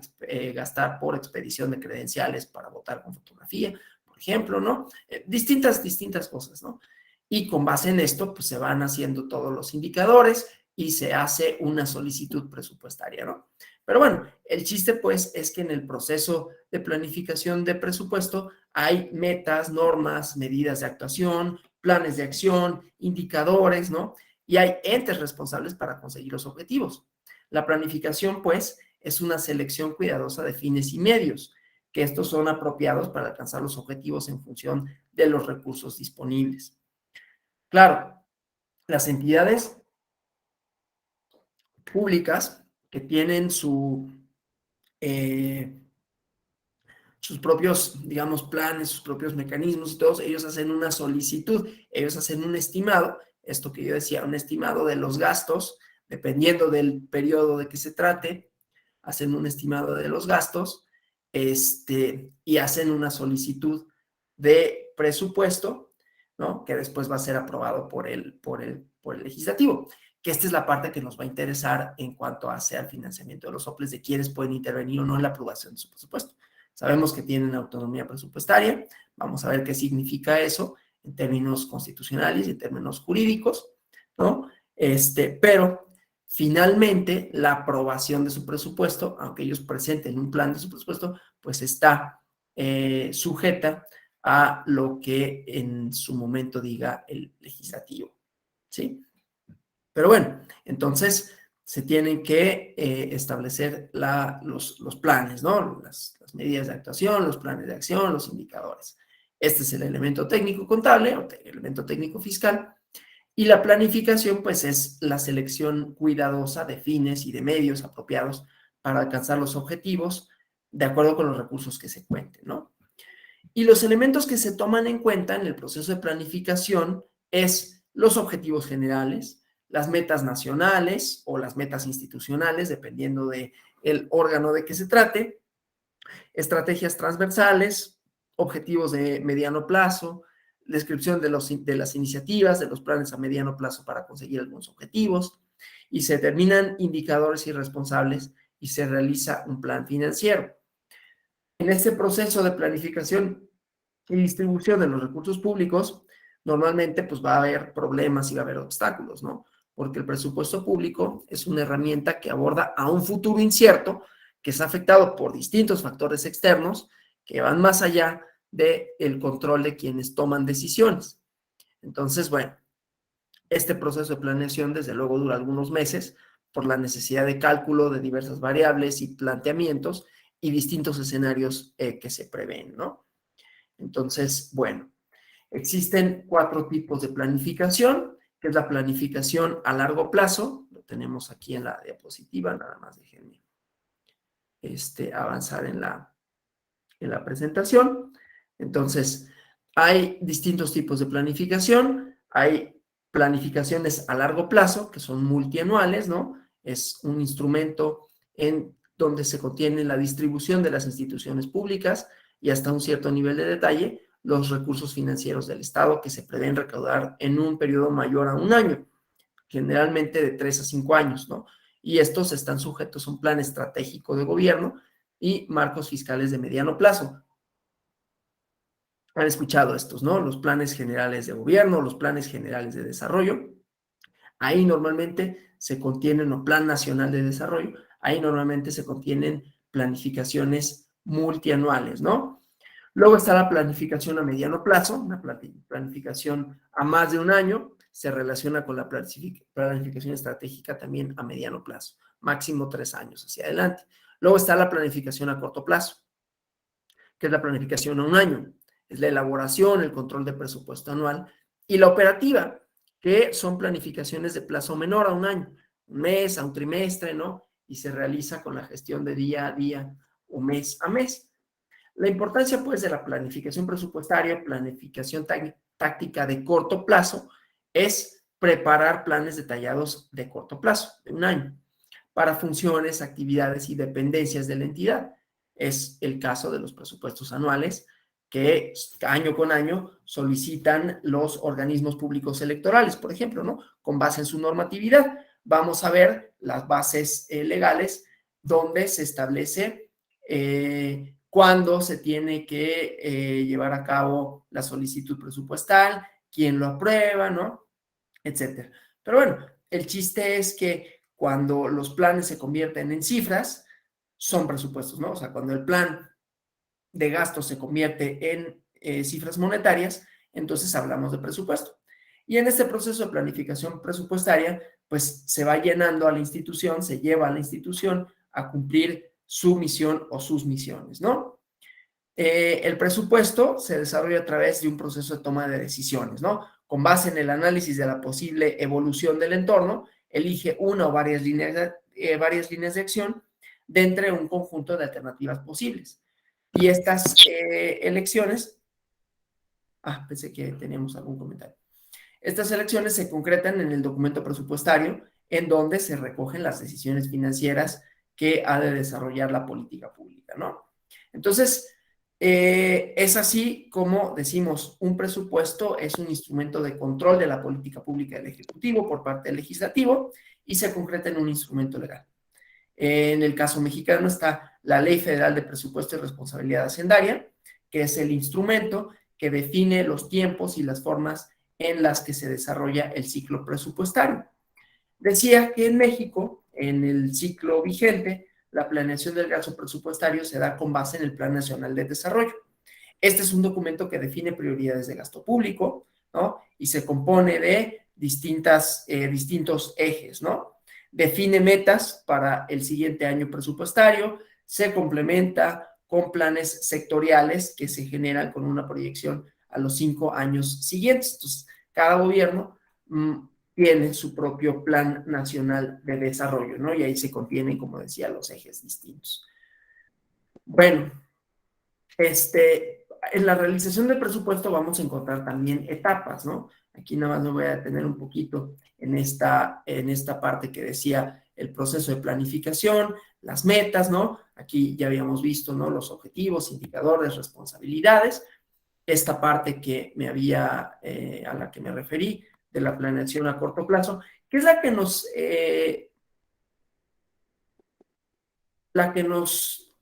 gastar por expedición de credenciales para votar con fotografía, por ejemplo, ¿no? Distintas cosas, ¿no? Y con base en esto, pues se van haciendo todos los indicadores y se hace una solicitud presupuestaria, ¿no? Pero bueno, el chiste pues es que en el proceso de planificación de presupuesto hay metas, normas, medidas de actuación, planes de acción, indicadores, ¿no? Y hay entes responsables para conseguir los objetivos. La planificación pues es una selección cuidadosa de fines y medios, que estos son apropiados para alcanzar los objetivos en función de los recursos disponibles. Claro, las entidades públicas que tienen eh, sus propios, digamos, planes, sus propios mecanismos y todos, ellos hacen una solicitud, ellos hacen un estimado, esto que yo decía, un estimado de los gastos, dependiendo del periodo de que se trate, hacen un estimado de los gastos, y hacen una solicitud de presupuesto, ¿no? Que después va a ser aprobado por el legislativo, que esta es la parte que nos va a interesar en cuanto a sea el financiamiento de los OPLES, de quiénes pueden intervenir o no en la aprobación de su presupuesto. Sabemos que tienen autonomía presupuestaria, vamos a ver qué significa eso en términos constitucionales y en términos jurídicos, ¿no? Pero finalmente la aprobación de su presupuesto, aunque ellos presenten un plan de su presupuesto, pues está sujeta a lo que en su momento diga el legislativo, ¿sí? Pero bueno, entonces se tienen que establecer los planes, ¿no? Las medidas de actuación, los planes de acción, los indicadores. Este es el elemento técnico contable o el elemento técnico fiscal. Y la planificación, pues, es la selección cuidadosa de fines y de medios apropiados para alcanzar los objetivos de acuerdo con los recursos que se cuenten, ¿no? Y los elementos que se toman en cuenta en el proceso de planificación es los objetivos generales, las metas nacionales o las metas institucionales, dependiendo del órgano de que se trate, estrategias transversales, objetivos de mediano plazo, descripción de las iniciativas, de los planes a mediano plazo para conseguir algunos objetivos, y se determinan indicadores y responsables y se realiza un plan financiero. En este proceso de planificación y distribución de los recursos públicos, normalmente pues va a haber problemas y va a haber obstáculos, ¿no? Porque el presupuesto público es una herramienta que aborda a un futuro incierto que es afectado por distintos factores externos que van más allá del control de quienes toman decisiones. Entonces, bueno, este proceso de planeación desde luego dura algunos meses por la necesidad de cálculo de diversas variables y planteamientos y distintos escenarios que se prevén, ¿no? Entonces, bueno, existen 4 tipos de planificación, que es la planificación a largo plazo, lo tenemos aquí en la diapositiva, nada más déjenme avanzar en la presentación. Entonces, hay distintos tipos de planificación, hay planificaciones a largo plazo, que son multianuales, ¿no? Es un instrumento en donde se contiene la distribución de las instituciones públicas y hasta un cierto nivel de detalle los recursos financieros del Estado que se prevén recaudar en un periodo mayor a un año, generalmente de 3 a 5 años, ¿no? Y estos están sujetos a un plan estratégico de gobierno y marcos fiscales de mediano plazo. Han escuchado estos, ¿no? Los planes generales de gobierno, los planes generales de desarrollo. Ahí normalmente se contienen, o Plan Nacional de Desarrollo, ahí normalmente se contienen planificaciones multianuales, ¿no? Luego está la planificación a mediano plazo, una planificación a más de un año, se relaciona con la planificación estratégica también a mediano plazo, máximo 3 años hacia adelante. Luego está la planificación a corto plazo, que es la planificación a un año, es la elaboración, el control de presupuesto anual, y la operativa, que son planificaciones de plazo menor a un año, un mes, a un trimestre, ¿no? Y se realiza con la gestión de día a día o mes a mes. La importancia, pues, de la planificación presupuestaria, planificación táctica de corto plazo, es preparar planes detallados de corto plazo, de un año, para funciones, actividades y dependencias de la entidad. Es el caso de los presupuestos anuales que año con año solicitan los organismos públicos electorales, por ejemplo, ¿no? Con base en su normatividad. Vamos a ver las bases legales donde se establece cuándo se tiene que llevar a cabo la solicitud presupuestal, quién lo aprueba, ¿no? Etcétera. Pero bueno, el chiste es que cuando los planes se convierten en cifras, son presupuestos, ¿no? O sea, cuando el plan de gasto se convierte en cifras monetarias, entonces hablamos de presupuesto. Y en este proceso de planificación presupuestaria, pues se va llenando a la institución, se lleva a la institución a cumplir su misión o sus misiones, ¿no? El presupuesto se desarrolla a través de un proceso de toma de decisiones, ¿no? Con base en el análisis de la posible evolución del entorno, elige una o varias varias líneas de acción de entre un conjunto de alternativas posibles. Y estas elecciones, pensé que teníamos algún comentario. Estas elecciones se concretan en el documento presupuestario, en donde se recogen las decisiones financieras que ha de desarrollar la política pública, ¿no? Entonces, es así como decimos, un presupuesto es un instrumento de control de la política pública del Ejecutivo por parte del Legislativo y se concreta en un instrumento legal. En el caso mexicano está la Ley Federal de Presupuesto y Responsabilidad Hacendaria, que es el instrumento que define los tiempos y las formas en las que se desarrolla el ciclo presupuestario. Decía que en México, en el ciclo vigente, la planeación del gasto presupuestario se da con base en el Plan Nacional de Desarrollo. Este es un documento que define prioridades de gasto público, ¿no? Y se compone de distintos ejes, ¿no? Define metas para el siguiente año presupuestario, se complementa con planes sectoriales que se generan con una proyección a los 5 años siguientes. Entonces, cada gobierno tiene su propio plan nacional de desarrollo, ¿no? Y ahí se contienen, como decía, los ejes distintos. Bueno, en la realización del presupuesto vamos a encontrar también etapas, ¿no? Aquí nada más me voy a detener un poquito en esta parte que decía el proceso de planificación, las metas, ¿no? Aquí ya habíamos visto, ¿no? Los objetivos, indicadores, responsabilidades. Esta parte que a la que me referí, de la planeación a corto plazo, que es la que nos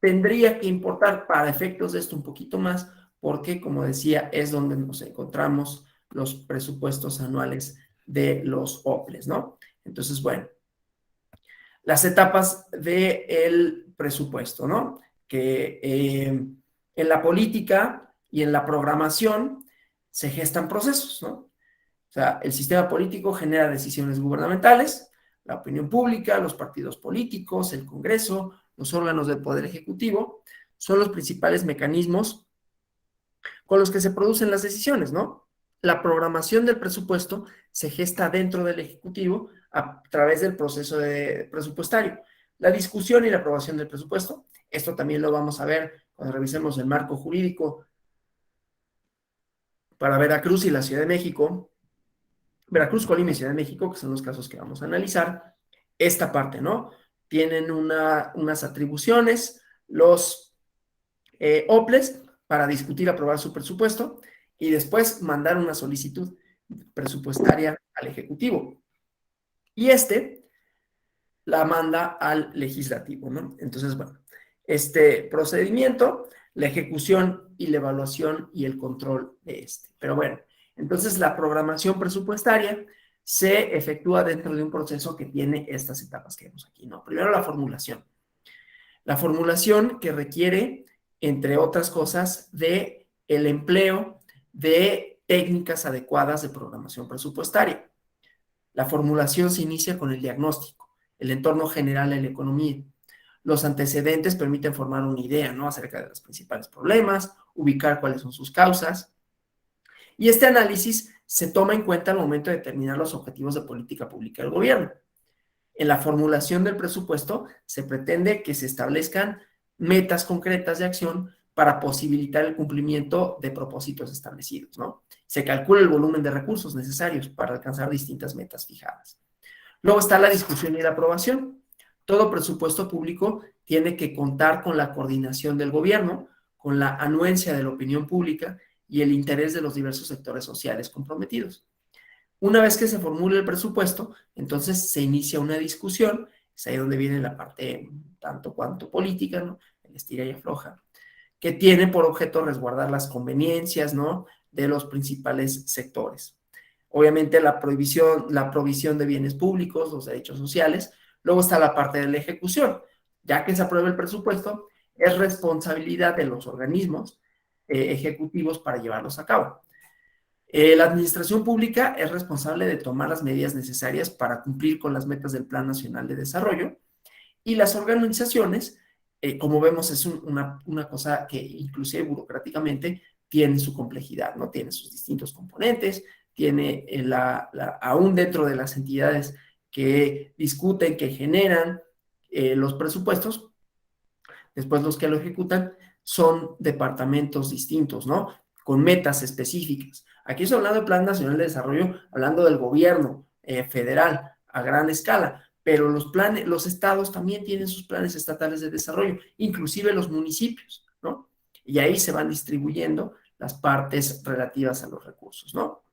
tendría que importar para efectos de esto un poquito más, porque, como decía, es donde nos encontramos los presupuestos anuales de los OPLES, ¿no? Entonces, bueno, las etapas del presupuesto, ¿no? Que en la política y en la programación se gestan procesos, ¿no? O sea, el sistema político genera decisiones gubernamentales, la opinión pública, los partidos políticos, el Congreso, los órganos del Poder Ejecutivo, son los principales mecanismos con los que se producen las decisiones, ¿no? La programación del presupuesto se gesta dentro del Ejecutivo a través del proceso presupuestario. La discusión y la aprobación del presupuesto, esto también lo vamos a ver cuando revisemos el marco jurídico para Veracruz y la Ciudad de México, Veracruz, Colima y Ciudad de México, que son los casos que vamos a analizar, esta parte, ¿no? Tienen unas atribuciones, los OPLES, para discutir, aprobar su presupuesto y después mandar una solicitud presupuestaria al Ejecutivo. Y la manda al Legislativo, ¿no? Entonces, bueno, este procedimiento, la ejecución y la evaluación y el control de Pero bueno, entonces la programación presupuestaria se efectúa dentro de un proceso que tiene estas etapas que vemos aquí, ¿no? Primero la formulación. La formulación que requiere, entre otras cosas, de el empleo de técnicas adecuadas de programación presupuestaria. La formulación se inicia con el diagnóstico, el entorno general de la economía. Los antecedentes permiten formar una idea, ¿no? Acerca de los principales problemas, ubicar cuáles son sus causas. Y este análisis se toma en cuenta al momento de determinar los objetivos de política pública del gobierno. En la formulación del presupuesto se pretende que se establezcan metas concretas de acción para posibilitar el cumplimiento de propósitos establecidos, ¿no? Se calcula el volumen de recursos necesarios para alcanzar distintas metas fijadas. Luego está la discusión y la aprobación. Todo presupuesto público tiene que contar con la coordinación del gobierno, con la anuencia de la opinión pública y el interés de los diversos sectores sociales comprometidos. Una vez que se formule el presupuesto, entonces se inicia una discusión, es ahí donde viene la parte tanto cuanto política, ¿no? El estira y afloja, que tiene por objeto resguardar las conveniencias, ¿no?, de los principales sectores. Obviamente la provisión de bienes públicos, los derechos sociales. Luego está la parte de la ejecución. Ya que se aprueba el presupuesto, es responsabilidad de los organismos ejecutivos para llevarlos a cabo. La administración pública es responsable de tomar las medidas necesarias para cumplir con las metas del Plan Nacional de Desarrollo, y las organizaciones, como vemos, es una cosa que inclusive burocráticamente tiene su complejidad, ¿no? Tiene sus distintos componentes, tiene aún dentro de las entidades que discuten, que generan los presupuestos, después los que lo ejecutan son departamentos distintos, ¿no? Con metas específicas. Aquí estoy hablando del Plan Nacional de Desarrollo, hablando del gobierno federal a gran escala, pero los estados también tienen sus planes estatales de desarrollo, inclusive los municipios, ¿no? Y ahí se van distribuyendo las partes relativas a los recursos, ¿no?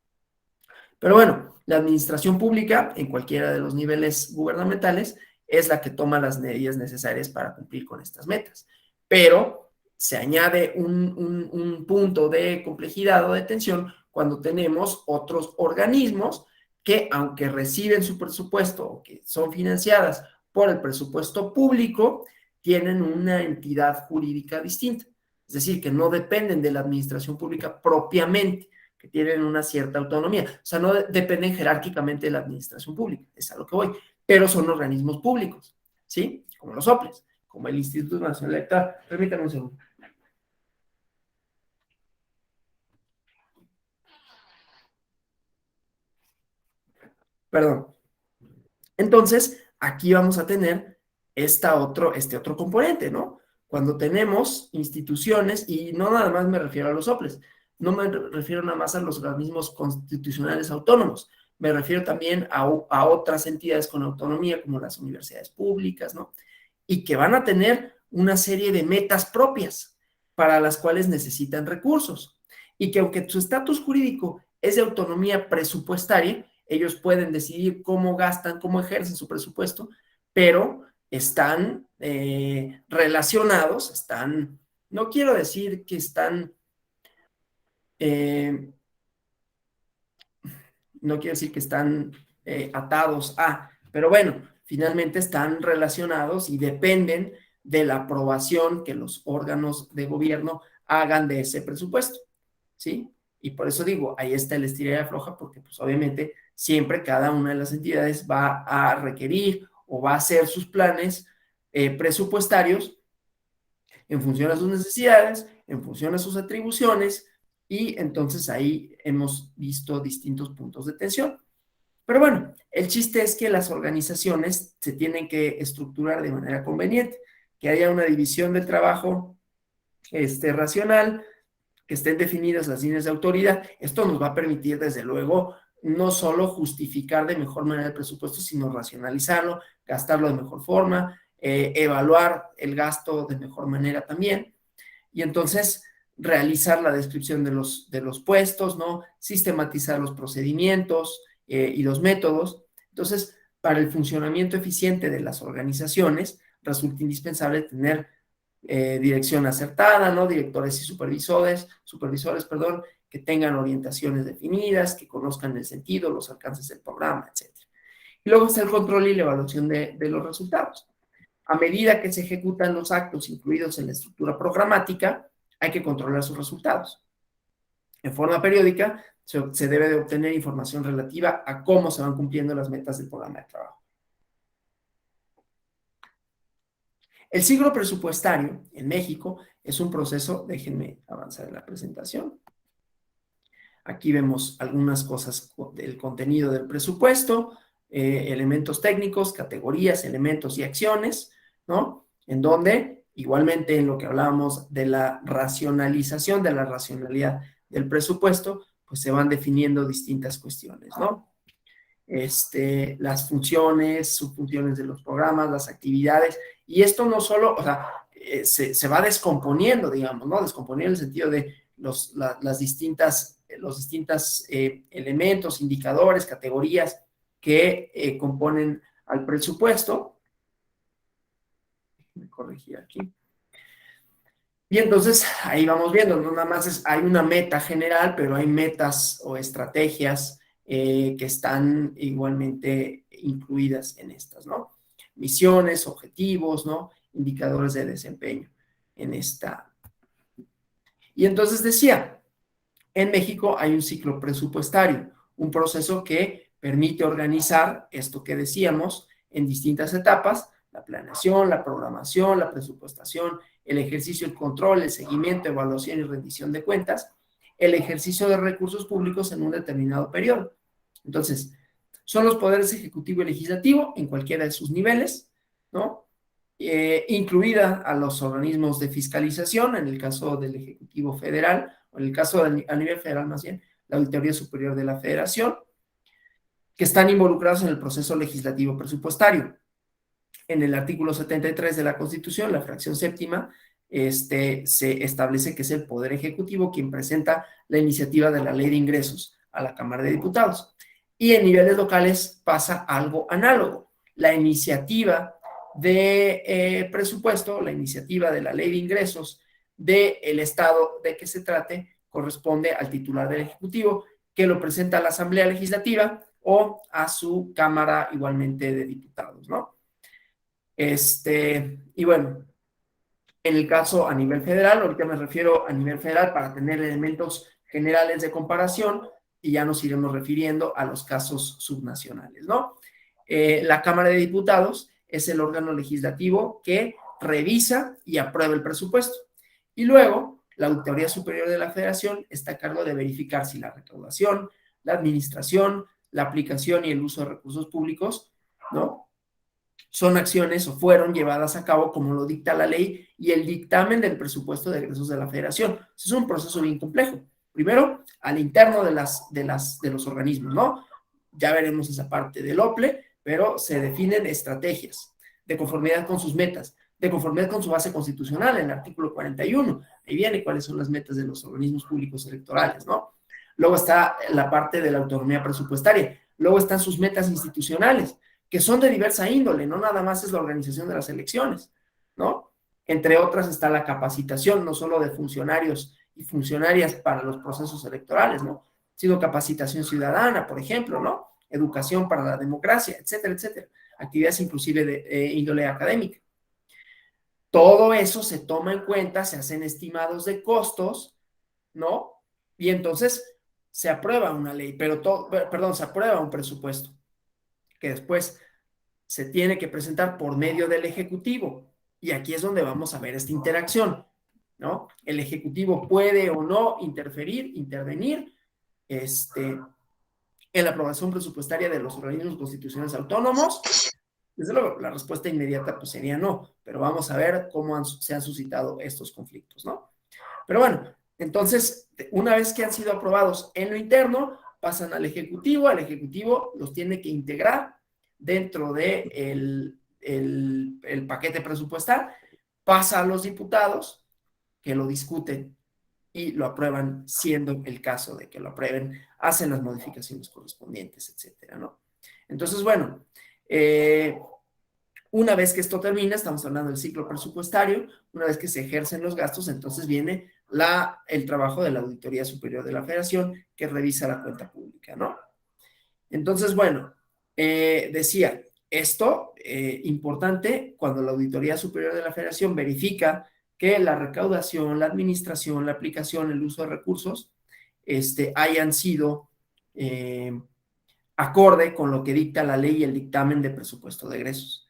Pero bueno, la administración pública, en cualquiera de los niveles gubernamentales, es la que toma las medidas necesarias para cumplir con estas metas. Pero se añade un punto de complejidad o de tensión cuando tenemos otros organismos que, aunque reciben su presupuesto o que son financiadas por el presupuesto público, tienen una entidad jurídica distinta. Es decir, que no dependen de la administración pública propiamente, que tienen una cierta autonomía. O sea, no dependen jerárquicamente de la administración pública, es a lo que voy, pero son organismos públicos, ¿sí? Como los OPLES, como el Instituto Nacional Electoral. Permítanme un segundo. Perdón. Entonces, aquí vamos a tener este otro componente, ¿no? Cuando tenemos instituciones, y no nada más me refiero a los OPLES, no me refiero nada más a los organismos constitucionales autónomos, me refiero también a otras entidades con autonomía, como las universidades públicas, ¿no? Y que van a tener una serie de metas propias para las cuales necesitan recursos. Y que aunque su estatus jurídico es de autonomía presupuestaria, ellos pueden decidir cómo gastan, cómo ejercen su presupuesto, pero están relacionados, no quiero decir que eh, no quiero decir que están atados a, pero bueno, finalmente están relacionados y dependen de la aprobación que los órganos de gobierno hagan de ese presupuesto, ¿sí? Y por eso digo, ahí está el estira y afloja, porque pues obviamente siempre cada una de las entidades va a requerir o va a hacer sus planes presupuestarios en función a sus necesidades, en función a sus atribuciones, y entonces ahí hemos visto distintos puntos de tensión. Pero bueno, el chiste es que las organizaciones se tienen que estructurar de manera conveniente, que haya una división del trabajo racional, que estén definidas las líneas de autoridad. Esto nos va a permitir, desde luego, no solo justificar de mejor manera el presupuesto, sino racionalizarlo, gastarlo de mejor forma, evaluar el gasto de mejor manera también, y entonces realizar la descripción de los puestos, ¿no? Sistematizar los procedimientos y los métodos. Entonces, para el funcionamiento eficiente de las organizaciones, resulta indispensable tener dirección acertada, ¿no? Directores y supervisores, perdón, que tengan orientaciones definidas, que conozcan el sentido, los alcances del programa, etc. Y luego está el control y la evaluación de los resultados. A medida que se ejecutan los actos incluidos en la estructura programática, hay que controlar sus resultados. En forma periódica, se debe de obtener información relativa a cómo se van cumpliendo las metas del programa de trabajo. El ciclo presupuestario en México es un proceso, déjenme avanzar en la presentación. Aquí vemos algunas cosas del contenido del presupuesto, elementos técnicos, categorías, elementos y acciones, ¿no? En donde Igualmente, en lo que hablábamos de la racionalización, de la racionalidad del presupuesto, pues se van definiendo distintas cuestiones, ¿no? Las funciones, subfunciones de los programas, las actividades, y esto no solo, o sea, se va descomponiendo, digamos, ¿no? Descomponiendo en el sentido de los distintos elementos, indicadores, categorías que componen al presupuesto. Me corregí aquí. Y entonces ahí vamos viendo, no nada más hay una meta general, pero hay metas o estrategias que están igualmente incluidas en estas, ¿no? Misiones, objetivos, ¿no? Indicadores de desempeño en esta. Y entonces decía, en México hay un ciclo presupuestario, un proceso que permite organizar esto que decíamos en distintas etapas: la planeación, la programación, la presupuestación, el ejercicio, el control, el seguimiento, evaluación y rendición de cuentas, el ejercicio de recursos públicos en un determinado periodo. Entonces, son los poderes ejecutivo y legislativo en cualquiera de sus niveles, ¿no? Incluida a los organismos de fiscalización, en el caso del Ejecutivo Federal, o en el caso a nivel federal más bien, la Auditoría Superior de la Federación, que están involucrados en el proceso legislativo presupuestario. En el artículo 73 de la Constitución, la fracción séptima, se establece que es el Poder Ejecutivo quien presenta la iniciativa de la Ley de Ingresos a la Cámara de Diputados. Y en niveles locales pasa algo análogo. La iniciativa de presupuesto, la iniciativa de la Ley de Ingresos del Estado de que se trate, corresponde al titular del Ejecutivo, que lo presenta a la Asamblea Legislativa o a su Cámara igualmente de Diputados, ¿no? Y bueno, en el caso a nivel federal, ahorita me refiero a nivel federal para tener elementos generales de comparación y ya nos iremos refiriendo a los casos subnacionales, ¿no? La Cámara de Diputados es el órgano legislativo que revisa y aprueba el presupuesto. Y luego, la Auditoría Superior de la Federación está a cargo de verificar si la recaudación, la administración, la aplicación y el uso de recursos públicos, ¿no?, son acciones o fueron llevadas a cabo como lo dicta la ley y el dictamen del presupuesto de egresos de la Federación. Es un proceso bien complejo. Primero, al interno de los organismos, ¿no? Ya veremos esa parte del OPLE, pero se definen estrategias de conformidad con sus metas, de conformidad con su base constitucional, en el artículo 41. Ahí viene cuáles son las metas de los organismos públicos electorales, ¿no? Luego está la parte de la autonomía presupuestaria. Luego están sus metas institucionales, que son de diversa índole, no nada más es la organización de las elecciones, ¿no? Entre otras está la capacitación, no solo de funcionarios y funcionarias para los procesos electorales, ¿no?, sino capacitación ciudadana, por ejemplo, ¿no?, educación para la democracia, etcétera, etcétera, actividades inclusive de índole académica. Todo eso se toma en cuenta, se hacen estimados de costos, ¿no? Y entonces se aprueba una ley, se aprueba un presupuesto, que después se tiene que presentar por medio del Ejecutivo. Y aquí es donde vamos a ver esta interacción, ¿no? El Ejecutivo puede o no intervenir, en la aprobación presupuestaria de los organismos constitucionales autónomos. Desde luego, la respuesta inmediata pues sería no, pero vamos a ver cómo se han suscitado estos conflictos, ¿no? Pero bueno, entonces, una vez que han sido aprobados en lo interno, pasan al Ejecutivo los tiene que integrar dentro de el paquete presupuestal, pasa a los diputados que lo discuten y lo aprueban, siendo el caso de que lo aprueben, hacen las modificaciones correspondientes, etcétera, ¿no? Entonces, bueno, una vez que esto termina, estamos hablando del ciclo presupuestario, una vez que se ejercen los gastos, entonces viene el trabajo de la Auditoría Superior de la Federación, que revisa la cuenta pública, ¿no? Entonces, bueno, decía, esto importante cuando la Auditoría Superior de la Federación verifica que la recaudación, la administración, la aplicación, el uso de recursos hayan sido acorde con lo que dicta la ley y el dictamen de presupuesto de egresos.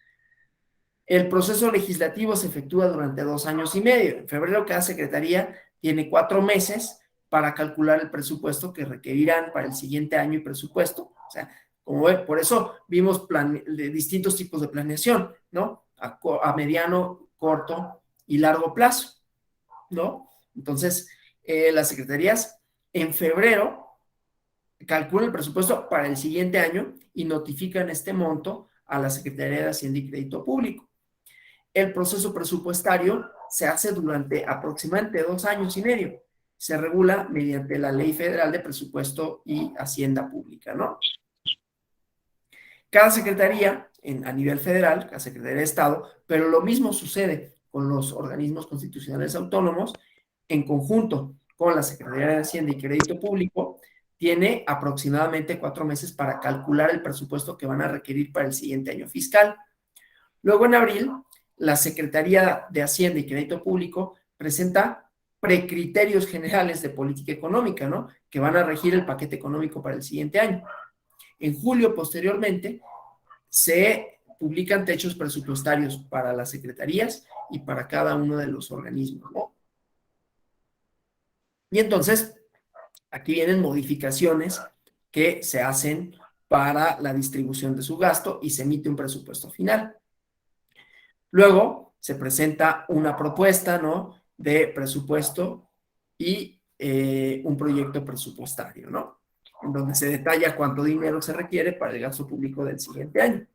El proceso legislativo se efectúa durante 2 años y medio. En febrero, cada secretaría tiene 4 meses para calcular el presupuesto que requerirán para el siguiente año y presupuesto. O sea, como ven, por eso vimos distintos tipos de planeación, ¿no? A mediano, corto y largo plazo, ¿no? Entonces, las secretarías en febrero calculan el presupuesto para el siguiente año y notifican este monto a la Secretaría de Hacienda y Crédito Público. El proceso presupuestario se hace durante aproximadamente 2 años y medio. Se regula mediante la Ley Federal de Presupuesto y Hacienda Pública, ¿no? Cada secretaría a nivel federal, cada secretaría de Estado, pero lo mismo sucede con los organismos constitucionales autónomos, en conjunto con la Secretaría de Hacienda y Crédito Público, tiene aproximadamente 4 meses para calcular el presupuesto que van a requerir para el siguiente año fiscal. Luego, en abril, la Secretaría de Hacienda y Crédito Público presenta precriterios generales de política económica, ¿no? Que van a regir el paquete económico para el siguiente año. En julio, posteriormente, se publican techos presupuestarios para las secretarías y para cada uno de los organismos, ¿no? Y entonces, aquí vienen modificaciones que se hacen para la distribución de su gasto y se emite un presupuesto final. Luego se presenta una propuesta, ¿no?, de presupuesto y un proyecto presupuestario, ¿no?, en donde se detalla cuánto dinero se requiere para el gasto público del siguiente año.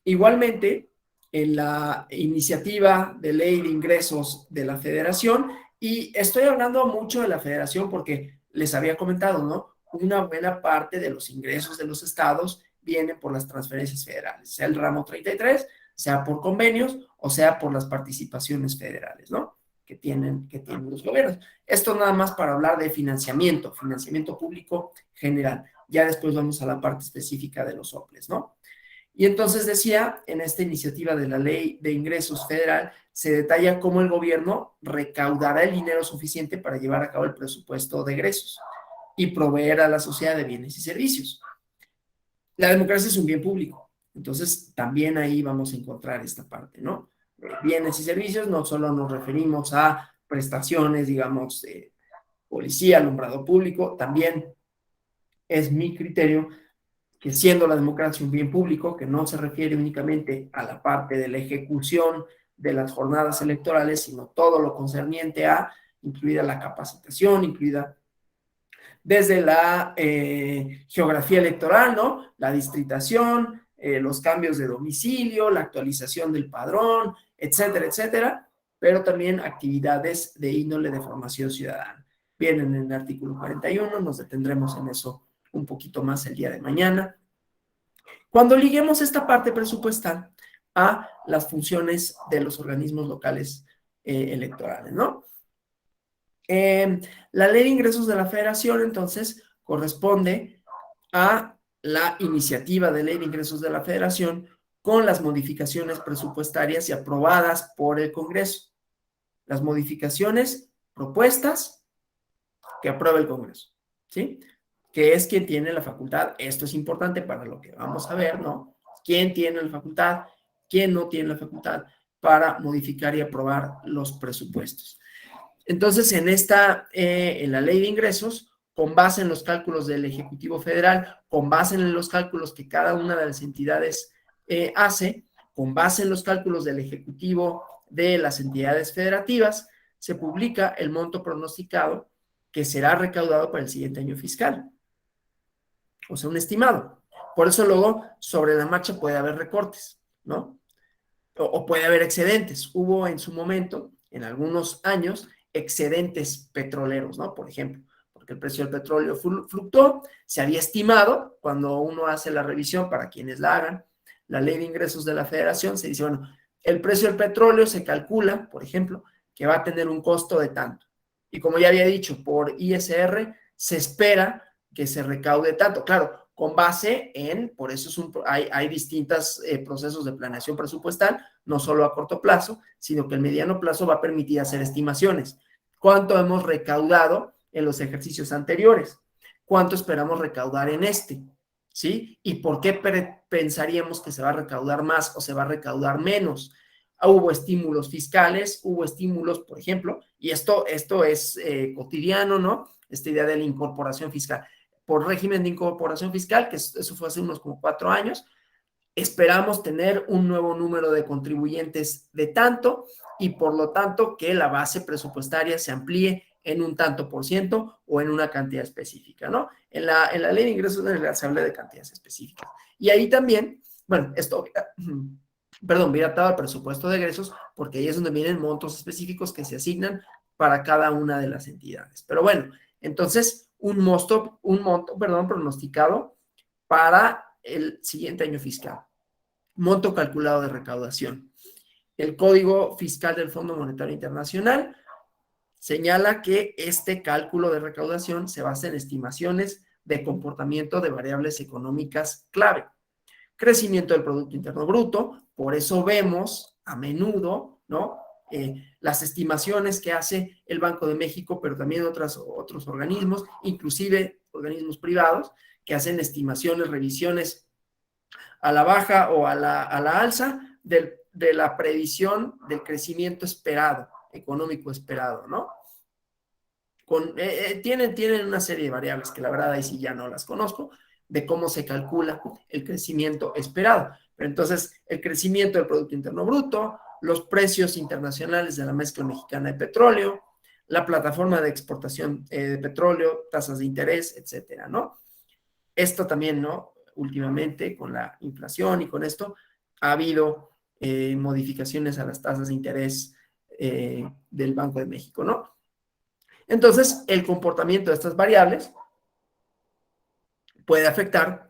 Igualmente, en la iniciativa de ley de ingresos de la Federación, y estoy hablando mucho de la Federación porque les había comentado, ¿no?, una buena parte de los ingresos de los estados vienen por las transferencias federales, sea el ramo 33, sea por convenios o sea por las participaciones federales, ¿no?, que tienen los gobiernos. Esto nada más para hablar de financiamiento público general. Ya después vamos a la parte específica de los soples, ¿no? Y entonces decía, en esta iniciativa de la Ley de Ingresos Federal, se detalla cómo el gobierno recaudará el dinero suficiente para llevar a cabo el presupuesto de egresos y proveer a la sociedad de bienes y servicios. La democracia es un bien público, entonces también ahí vamos a encontrar esta parte, ¿no? Bienes y servicios, no solo nos referimos a prestaciones, digamos, de policía, alumbrado público, también es mi criterio que siendo la democracia un bien público, que no se refiere únicamente a la parte de la ejecución de las jornadas electorales, sino todo lo concerniente a, incluida la capacitación, incluida desde la geografía electoral, ¿no?, la distritación, los cambios de domicilio, la actualización del padrón, etcétera, etcétera, pero también actividades de índole de formación ciudadana. Vienen en el artículo 41, nos detendremos en eso un poquito más el día de mañana. Cuando liguemos esta parte presupuestal a las funciones de los organismos locales electorales, ¿no? La Ley de Ingresos de la Federación, entonces, corresponde a la iniciativa de Ley de Ingresos de la Federación con las modificaciones presupuestarias y aprobadas por el Congreso. Las modificaciones propuestas que aprueba el Congreso, ¿sí?, que es quien tiene la facultad. Esto es importante para lo que vamos a ver, ¿no? ¿Quién tiene la facultad? ¿Quién no tiene la facultad para modificar y aprobar los presupuestos? Entonces, en la ley de ingresos, con base en los cálculos del Ejecutivo Federal, con base en los cálculos que cada una de las entidades hace, con base en los cálculos del Ejecutivo de las entidades federativas, se publica el monto pronosticado que será recaudado para el siguiente año fiscal. O sea, un estimado. Por eso luego, sobre la marcha puede haber recortes, ¿no? O puede haber excedentes. Hubo en su momento, en algunos años, excedentes petroleros, ¿no? Por ejemplo, porque el precio del petróleo fluctuó, se había estimado, cuando uno hace la revisión, para quienes la hagan, la ley de ingresos de la Federación, se dice, bueno, el precio del petróleo se calcula, por ejemplo, que va a tener un costo de tanto. Y como ya había dicho, por ISR se espera que se recaude tanto. Claro, con base en, por eso hay distintos procesos de planeación presupuestal, no solo a corto plazo, sino que el mediano plazo va a permitir hacer estimaciones. ¿Cuánto hemos recaudado en los ejercicios anteriores? ¿Cuánto esperamos recaudar en este? ¿Sí? ¿Y por qué pensaríamos que se va a recaudar más o se va a recaudar menos? Hubo estímulos fiscales, hubo estímulos, por ejemplo, y esto es cotidiano, ¿no? Esta idea de la incorporación fiscal. Por régimen de incorporación fiscal, que eso fue hace unos como 4 años, Esperamos tener un nuevo número de contribuyentes de tanto y por lo tanto que la base presupuestaria se amplíe en un tanto por ciento o en una cantidad específica, ¿no? En la ley de ingresos se habla de cantidades específicas. Y ahí también, bueno, esto, perdón, viene atado al presupuesto de egresos porque ahí es donde vienen montos específicos que se asignan para cada una de las entidades. Pero bueno, entonces un monto, perdón, pronosticado para el siguiente año fiscal. Monto calculado de recaudación. El Código Fiscal del Fondo Monetario Internacional señala que este cálculo de recaudación se basa en estimaciones de comportamiento de variables económicas clave. Crecimiento del Producto Interno Bruto, por eso vemos a menudo, ¿no? Las estimaciones que hace el Banco de México, pero también otros organismos, inclusive organismos privados, que hacen estimaciones, revisiones a la baja o a la alza de la previsión del crecimiento esperado, económico esperado, ¿no? Tienen una serie de variables que la verdad ahí sí ya no las conozco, de cómo se calcula el crecimiento esperado. Pero entonces, el crecimiento del Producto Interno Bruto, los precios internacionales de la mezcla mexicana de petróleo, la plataforma de exportación de petróleo, tasas de interés, etcétera, ¿no? Esto también, ¿no? Últimamente, con la inflación y con esto, ha habido modificaciones a las tasas de interés del Banco de México, ¿no? Entonces, el comportamiento de estas variables puede afectar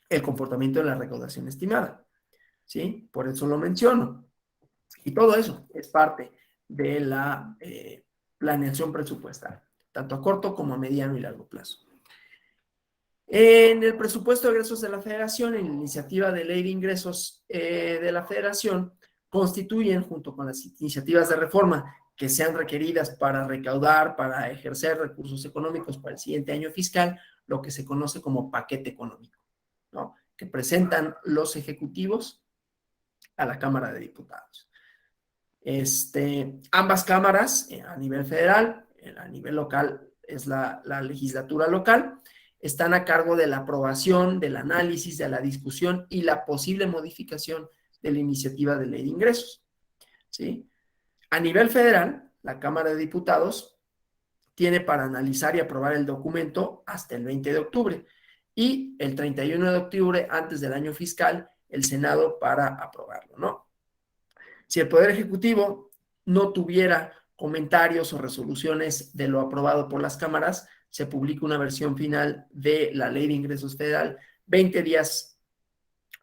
el comportamiento de la recaudación estimada, ¿sí? Por eso lo menciono. Y todo eso es parte de la planeación presupuestal, tanto a corto como a mediano y largo plazo. En el presupuesto de egresos de la Federación, en la iniciativa de ley de ingresos de la Federación, constituyen, junto con las iniciativas de reforma que sean requeridas para recaudar, para ejercer recursos económicos para el siguiente año fiscal, lo que se conoce como paquete económico, ¿no? Que presentan los ejecutivos a la Cámara de Diputados. Ambas cámaras, a nivel federal, a nivel local, es la legislatura local, están a cargo de la aprobación, del análisis, de la discusión y la posible modificación de la iniciativa de ley de ingresos, ¿sí? A nivel federal, la Cámara de Diputados tiene para analizar y aprobar el documento hasta el 20 de octubre y el 31 de octubre, antes del año fiscal, el Senado para aprobarlo, ¿no? Si el Poder Ejecutivo no tuviera comentarios o resoluciones de lo aprobado por las cámaras, se publica una versión final de la Ley de Ingresos Federal 20 días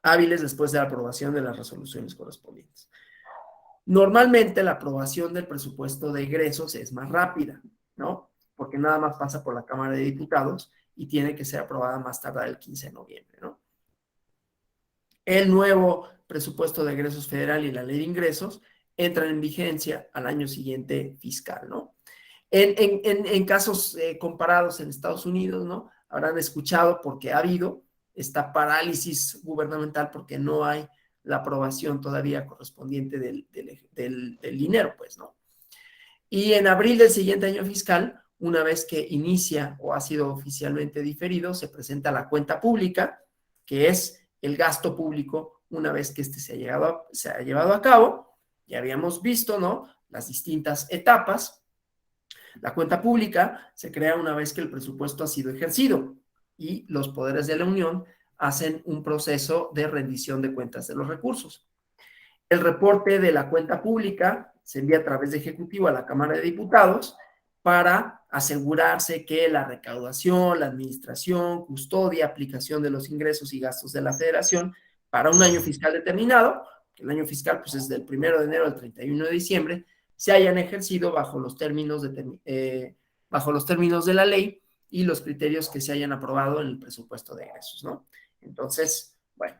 hábiles después de la aprobación de las resoluciones correspondientes. Normalmente la aprobación del presupuesto de egresos es más rápida, ¿no? Porque nada más pasa por la Cámara de Diputados y tiene que ser aprobada más tarde el 15 de noviembre, ¿no? El nuevo presupuesto de egresos federal y la ley de ingresos entran en vigencia al año siguiente fiscal, ¿no? En casos comparados en Estados Unidos, ¿no? Habrán escuchado porque ha habido esta parálisis gubernamental porque no hay la aprobación todavía correspondiente del dinero, pues, ¿no? Y en abril del siguiente año fiscal, una vez que inicia o ha sido oficialmente diferido, se presenta la cuenta pública, que es el gasto público una vez que se ha llevado a cabo. Ya habíamos visto, ¿no? Las distintas etapas. La cuenta pública se crea una vez que el presupuesto ha sido ejercido y los poderes de la Unión hacen un proceso de rendición de cuentas de los recursos. El reporte de la cuenta pública se envía a través de Ejecutivo a la Cámara de Diputados para asegurarse que la recaudación, la administración, custodia, aplicación de los ingresos y gastos de la Federación para un año fiscal determinado, que el año fiscal pues, es del 1 de enero al 31 de diciembre, se hayan ejercido bajo los términos de la ley y los criterios que se hayan aprobado en el presupuesto de egresos, ¿no? Entonces, bueno,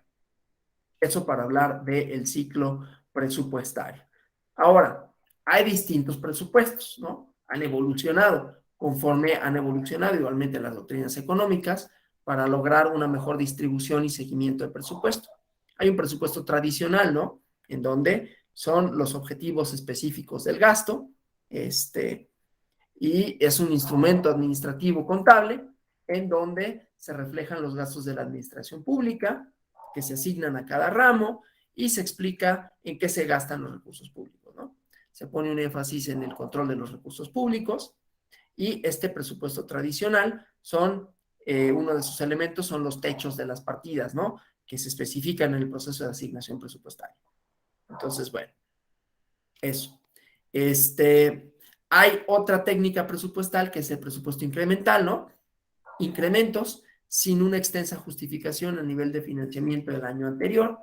eso para hablar del ciclo presupuestario. Ahora, hay distintos presupuestos, ¿no? Han evolucionado conforme han evolucionado igualmente las doctrinas económicas para lograr una mejor distribución y seguimiento del presupuesto. Hay un presupuesto tradicional, ¿no? En donde son los objetivos específicos del gasto, y es un instrumento administrativo contable en donde se reflejan los gastos de la administración pública, que se asignan a cada ramo y se explica en qué se gastan los recursos públicos, ¿no? Se pone un énfasis en el control de los recursos públicos y este presupuesto tradicional uno de sus elementos son los techos de las partidas, ¿no? Que se especifican en el proceso de asignación presupuestaria. Entonces, bueno, eso. Hay otra técnica presupuestal que es el presupuesto incremental, ¿no? Incrementos sin una extensa justificación a nivel de financiamiento del año anterior.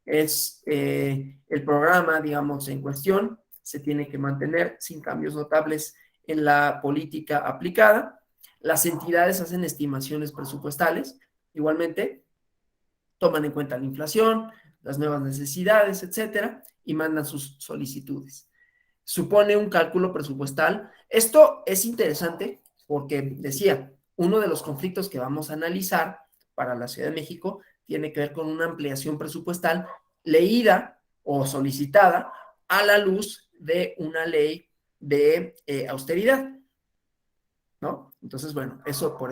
Es el programa, digamos, en cuestión, se tiene que mantener sin cambios notables en la política aplicada. Las entidades hacen estimaciones presupuestales, igualmente toman en cuenta la inflación, las nuevas necesidades, etcétera, y mandan sus solicitudes. Supone un cálculo presupuestal. Esto es interesante porque, decía, uno de los conflictos que vamos a analizar para la Ciudad de México tiene que ver con una ampliación presupuestal leída o solicitada a la luz de una ley de austeridad, ¿no? Entonces, bueno, por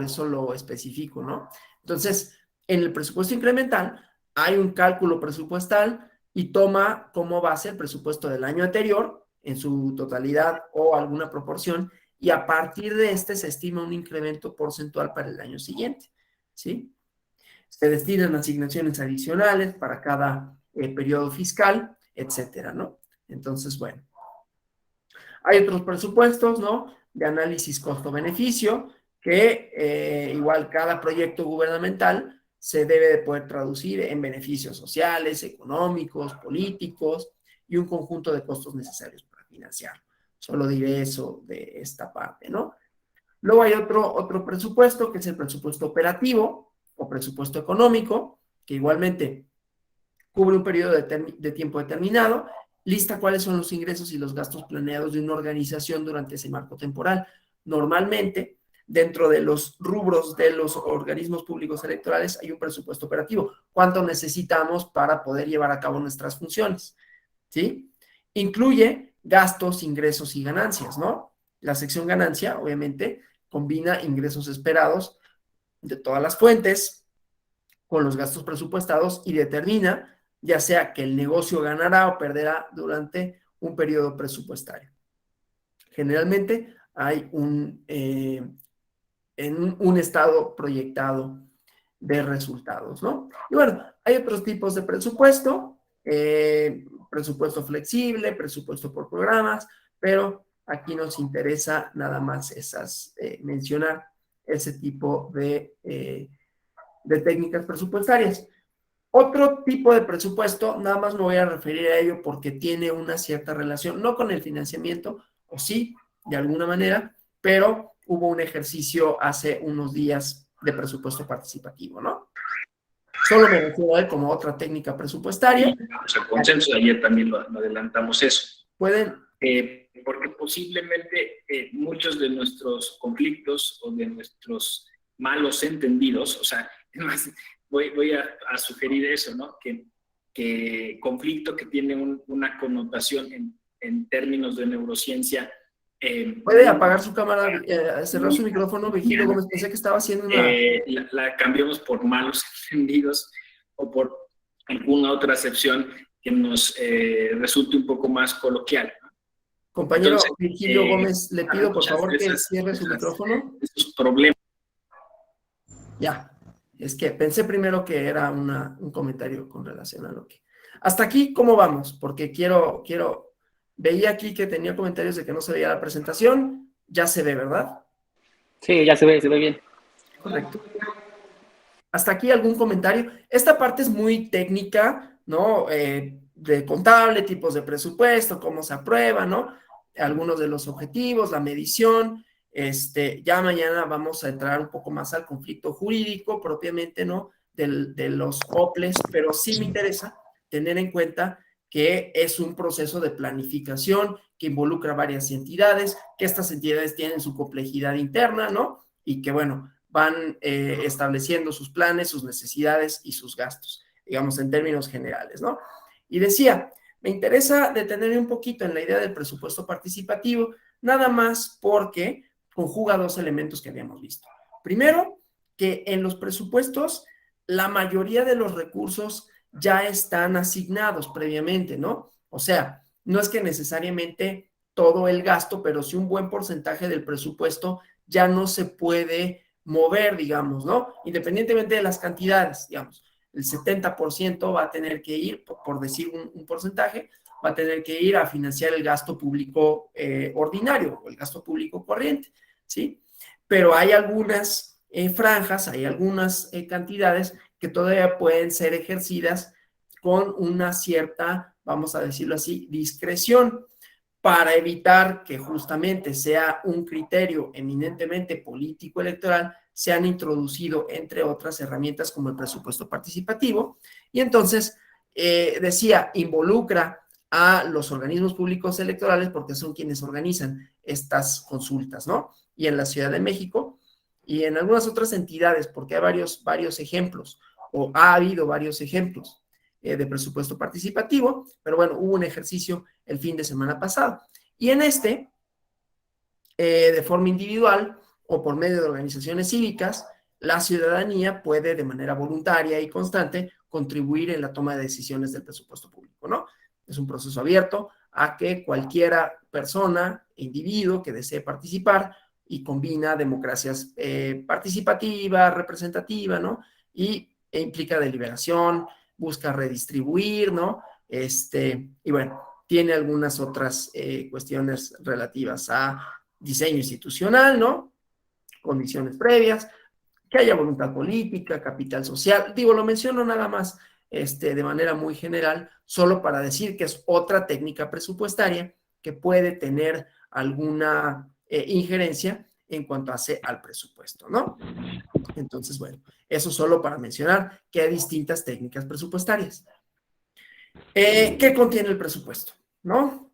eso lo especifico, ¿no? Entonces, en el presupuesto incremental hay un cálculo presupuestal y toma como base el presupuesto del año anterior en su totalidad o alguna proporción, y a partir de este se estima un incremento porcentual para el año siguiente, ¿sí? Se destinan asignaciones adicionales para cada periodo fiscal, etcétera, ¿no? Entonces, bueno. Hay otros presupuestos, ¿no? De análisis costo-beneficio, que igual cada proyecto gubernamental se debe de poder traducir en beneficios sociales, económicos, políticos y un conjunto de costos necesarios para financiarlo. Solo diré eso de esta parte, ¿no? Luego hay otro presupuesto, que es el presupuesto operativo o presupuesto económico, que igualmente cubre un periodo de tiempo determinado, lista cuáles son los ingresos y los gastos planeados de una organización durante ese marco temporal. Normalmente, dentro de los rubros de los organismos públicos electorales hay un presupuesto operativo. ¿Cuánto necesitamos para poder llevar a cabo nuestras funciones? ¿Sí? Incluye gastos, ingresos y ganancias, ¿no? La sección ganancia, obviamente, combina ingresos esperados de todas las fuentes con los gastos presupuestados y determina ya sea que el negocio ganará o perderá durante un periodo presupuestario. Generalmente hay un estado proyectado de resultados, ¿no? Y bueno, hay otros tipos de presupuesto, presupuesto flexible, presupuesto por programas, pero aquí nos interesa nada más mencionar ese tipo de técnicas presupuestarias. Otro tipo de presupuesto, nada más me voy a referir a ello porque tiene una cierta relación, no con el financiamiento, o sí, de alguna manera, pero hubo un ejercicio hace unos días de presupuesto participativo, ¿no? Solo me refiero a él como otra técnica presupuestaria. O sea, consenso, ayer también lo adelantamos eso. Pueden... porque posiblemente muchos de nuestros conflictos o de nuestros malos entendidos, o sea, voy a sugerir eso, ¿no? Que conflicto que tiene una connotación en términos de neurociencia. Puede apagar su cámara, cerrar su micrófono, Virgilio Gómez. Pensé que estaba haciendo una... La cambiamos por malos entendidos o por alguna otra acepción que nos resulte un poco más coloquial. Compañero entonces, Virgilio Gómez, le pido por favor que cierre su micrófono. Esos problemas. Ya, es que pensé primero que era un comentario con relación a lo que... Hasta aquí, ¿cómo vamos? Porque veía aquí que tenía comentarios de que no se veía la presentación. Ya se ve, ¿verdad? Sí, ya se ve bien. Correcto. ¿Hasta aquí algún comentario? Esta parte es muy técnica, ¿no? De contable, tipos de presupuesto, cómo se aprueba, ¿no? Algunos de los objetivos, la medición. Ya mañana vamos a entrar un poco más al conflicto jurídico propiamente, ¿no? De los OPLES, pero sí me interesa tener en cuenta que es un proceso de planificación que involucra varias entidades, que estas entidades tienen su complejidad interna, ¿no? Y que, bueno, van estableciendo sus planes, sus necesidades y sus gastos, digamos, en términos generales, ¿no? Y decía, me interesa detenerme un poquito en la idea del presupuesto participativo, nada más porque conjuga dos elementos que habíamos visto. Primero, que en los presupuestos la mayoría de los recursos ya están asignados previamente, ¿no? O sea, no es que necesariamente todo el gasto, pero sí un buen porcentaje del presupuesto ya no se puede mover, digamos, ¿no? Independientemente de las cantidades, digamos, el 70% va a tener que ir, por decir un porcentaje, va a tener que ir a financiar el gasto público ordinario, o el gasto público corriente, ¿sí? Pero hay algunas franjas, hay algunas cantidades que todavía pueden ser ejercidas con una cierta, vamos a decirlo así, discreción, para evitar que justamente sea un criterio eminentemente político-electoral, se han introducido, entre otras herramientas, como el presupuesto participativo, y entonces, decía, involucra a los organismos públicos electorales porque son quienes organizan estas consultas, ¿no? Y en la Ciudad de México y en algunas otras entidades, porque hay varios ejemplos, o ha habido varios ejemplos de presupuesto participativo, pero bueno, hubo un ejercicio el fin de semana pasado. Y en este, de forma individual o por medio de organizaciones cívicas, la ciudadanía puede de manera voluntaria y constante contribuir en la toma de decisiones del presupuesto público, ¿no? Es un proceso abierto a que cualquiera persona, individuo que desee participar y combina democracias participativa, representativa, ¿no? E implica deliberación, busca redistribuir, ¿no? Y bueno, tiene algunas otras cuestiones relativas a diseño institucional, ¿no? Condiciones previas, que haya voluntad política, capital social. Digo, lo menciono nada más de manera muy general, solo para decir que es otra técnica presupuestaria que puede tener alguna injerencia en cuanto hace al presupuesto, ¿no? Entonces, bueno, eso solo para mencionar que hay distintas técnicas presupuestarias. ¿Qué contiene el presupuesto? ¿No?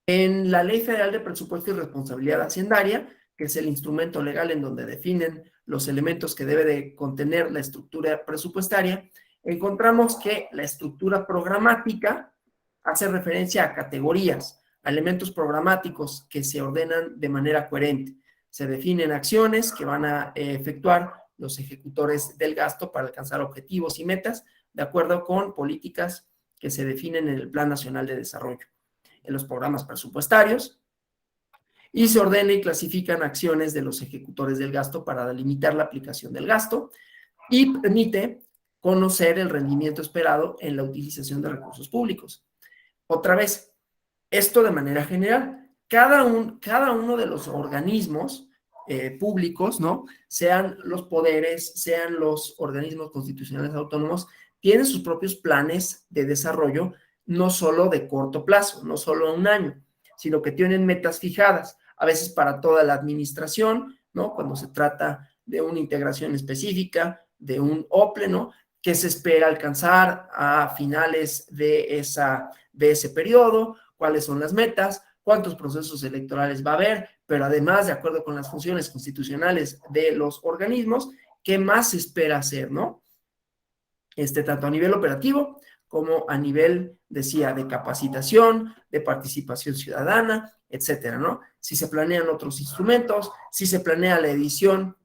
En la Ley Federal de Presupuesto y Responsabilidad Hacendaria, que es el instrumento legal en donde definen los elementos que debe de contener la estructura presupuestaria, encontramos que la estructura programática hace referencia a categorías, a elementos programáticos que se ordenan de manera coherente. Se definen acciones que van a efectuar los ejecutores del gasto para alcanzar objetivos y metas de acuerdo con políticas que se definen en el Plan Nacional de Desarrollo, en los programas presupuestarios, y se ordena y clasifican acciones de los ejecutores del gasto para delimitar la aplicación del gasto y permite conocer el rendimiento esperado en la utilización de recursos públicos. Otra vez, esto de manera general, cada uno de los organismos públicos, ¿no? Sean los poderes, sean los organismos constitucionales autónomos, tienen sus propios planes de desarrollo, no solo de corto plazo, no solo a un año, sino que tienen metas fijadas, a veces para toda la administración, ¿no? Cuando se trata de una integración específica, de un OPLE, ¿no? Que se espera alcanzar a finales de ese periodo, cuáles son las metas, cuántos procesos electorales va a haber, pero además, de acuerdo con las funciones constitucionales de los organismos, ¿qué más se espera hacer, no? Tanto a nivel operativo como a nivel, decía, de capacitación, de participación ciudadana, etcétera, ¿no? Si se planean otros instrumentos, si se planea la edición,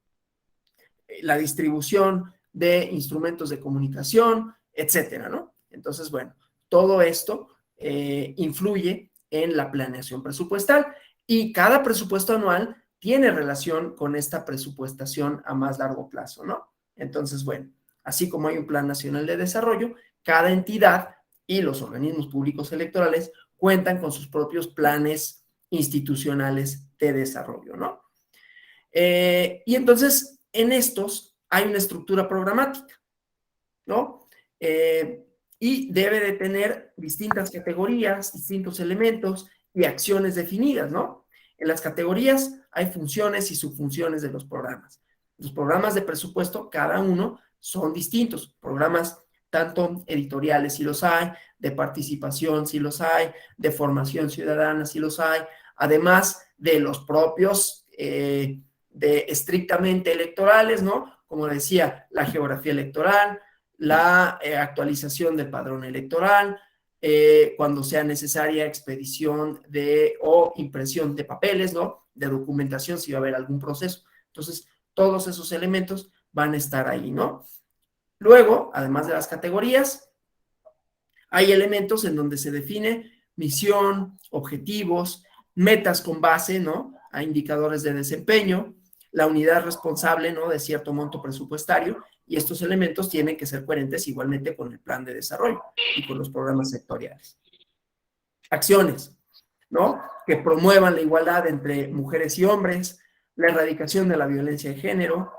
la distribución de instrumentos de comunicación, etcétera, ¿no? Entonces, bueno, todo esto influye en la planeación presupuestal y cada presupuesto anual tiene relación con esta presupuestación a más largo plazo, ¿no? Entonces, bueno, así como hay un Plan Nacional de Desarrollo, cada entidad y los organismos públicos electorales cuentan con sus propios planes institucionales de desarrollo, ¿no? Y entonces, en estos hay una estructura programática, ¿no? Y debe de tener distintas categorías, distintos elementos y acciones definidas, ¿no? En las categorías hay funciones y subfunciones de los programas. Los programas de presupuesto, cada uno, son distintos. Programas tanto editoriales, si los hay, de participación, si los hay, de formación ciudadana, si los hay, además de los propios de estrictamente electorales, ¿no? Como decía, la geografía electoral, la actualización del padrón electoral, cuando sea necesaria expedición o impresión de papeles, ¿no? De documentación, si va a haber algún proceso. Entonces, todos esos elementos van a estar ahí, ¿no? Luego, además de las categorías, hay elementos en donde se define misión, objetivos, metas con base, ¿no?, a indicadores de desempeño, la unidad responsable, ¿no?, de cierto monto presupuestario, y estos elementos tienen que ser coherentes igualmente con el plan de desarrollo y con los programas sectoriales. Acciones, ¿no?, que promuevan la igualdad entre mujeres y hombres, la erradicación de la violencia de género.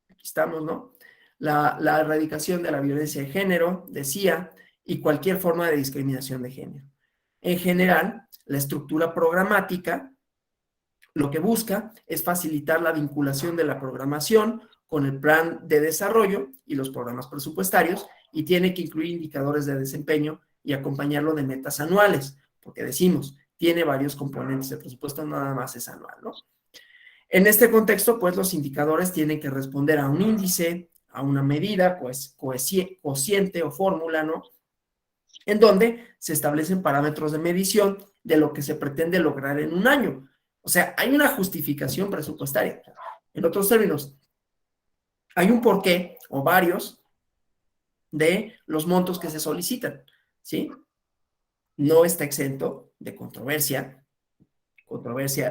Aquí estamos, ¿no? La erradicación de la violencia de género, decía, y cualquier forma de discriminación de género. En general, la estructura programática lo que busca es facilitar la vinculación de la programación con el plan de desarrollo y los programas presupuestarios, y tiene que incluir indicadores de desempeño y acompañarlo de metas anuales, porque decimos, tiene varios componentes de presupuesto, nada más es anual, ¿no? En este contexto, pues los indicadores tienen que responder a un índice, a una medida, pues cociente o fórmula, ¿no?, en donde se establecen parámetros de medición de lo que se pretende lograr en un año. O sea, hay una justificación presupuestaria. En otros términos, hay un porqué o varios de los montos que se solicitan, ¿sí? No está exento de controversia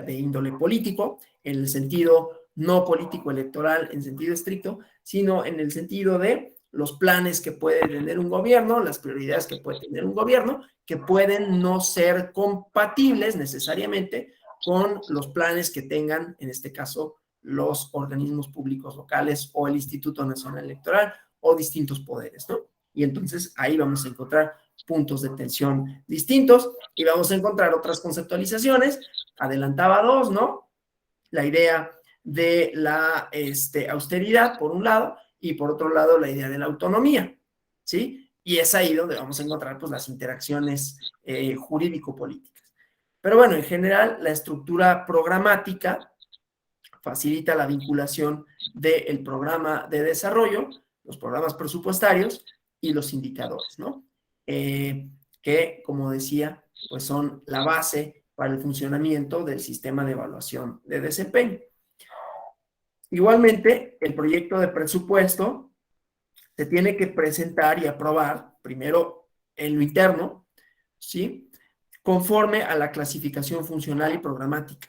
de índole político, en el sentido no político electoral en sentido estricto, sino en el sentido de los planes que puede tener un gobierno, las prioridades que puede tener un gobierno, que pueden no ser compatibles necesariamente con los planes que tengan, en este caso, los organismos públicos locales o el Instituto Nacional Electoral o distintos poderes, ¿no? Y entonces ahí vamos a encontrar puntos de tensión distintos y vamos a encontrar otras conceptualizaciones. Adelantaba dos, ¿no? La idea de la austeridad, por un lado, y por otro lado, la idea de la autonomía, ¿sí? Y es ahí donde vamos a encontrar, pues, las interacciones jurídico-políticas. Pero bueno, en general, la estructura programática facilita la vinculación del programa de desarrollo, los programas presupuestarios y los indicadores, ¿no? Que, como decía, pues son la base para el funcionamiento del sistema de evaluación de desempeño. Igualmente, el proyecto de presupuesto se tiene que presentar y aprobar primero en lo interno, ¿sí?, conforme a la clasificación funcional y programática.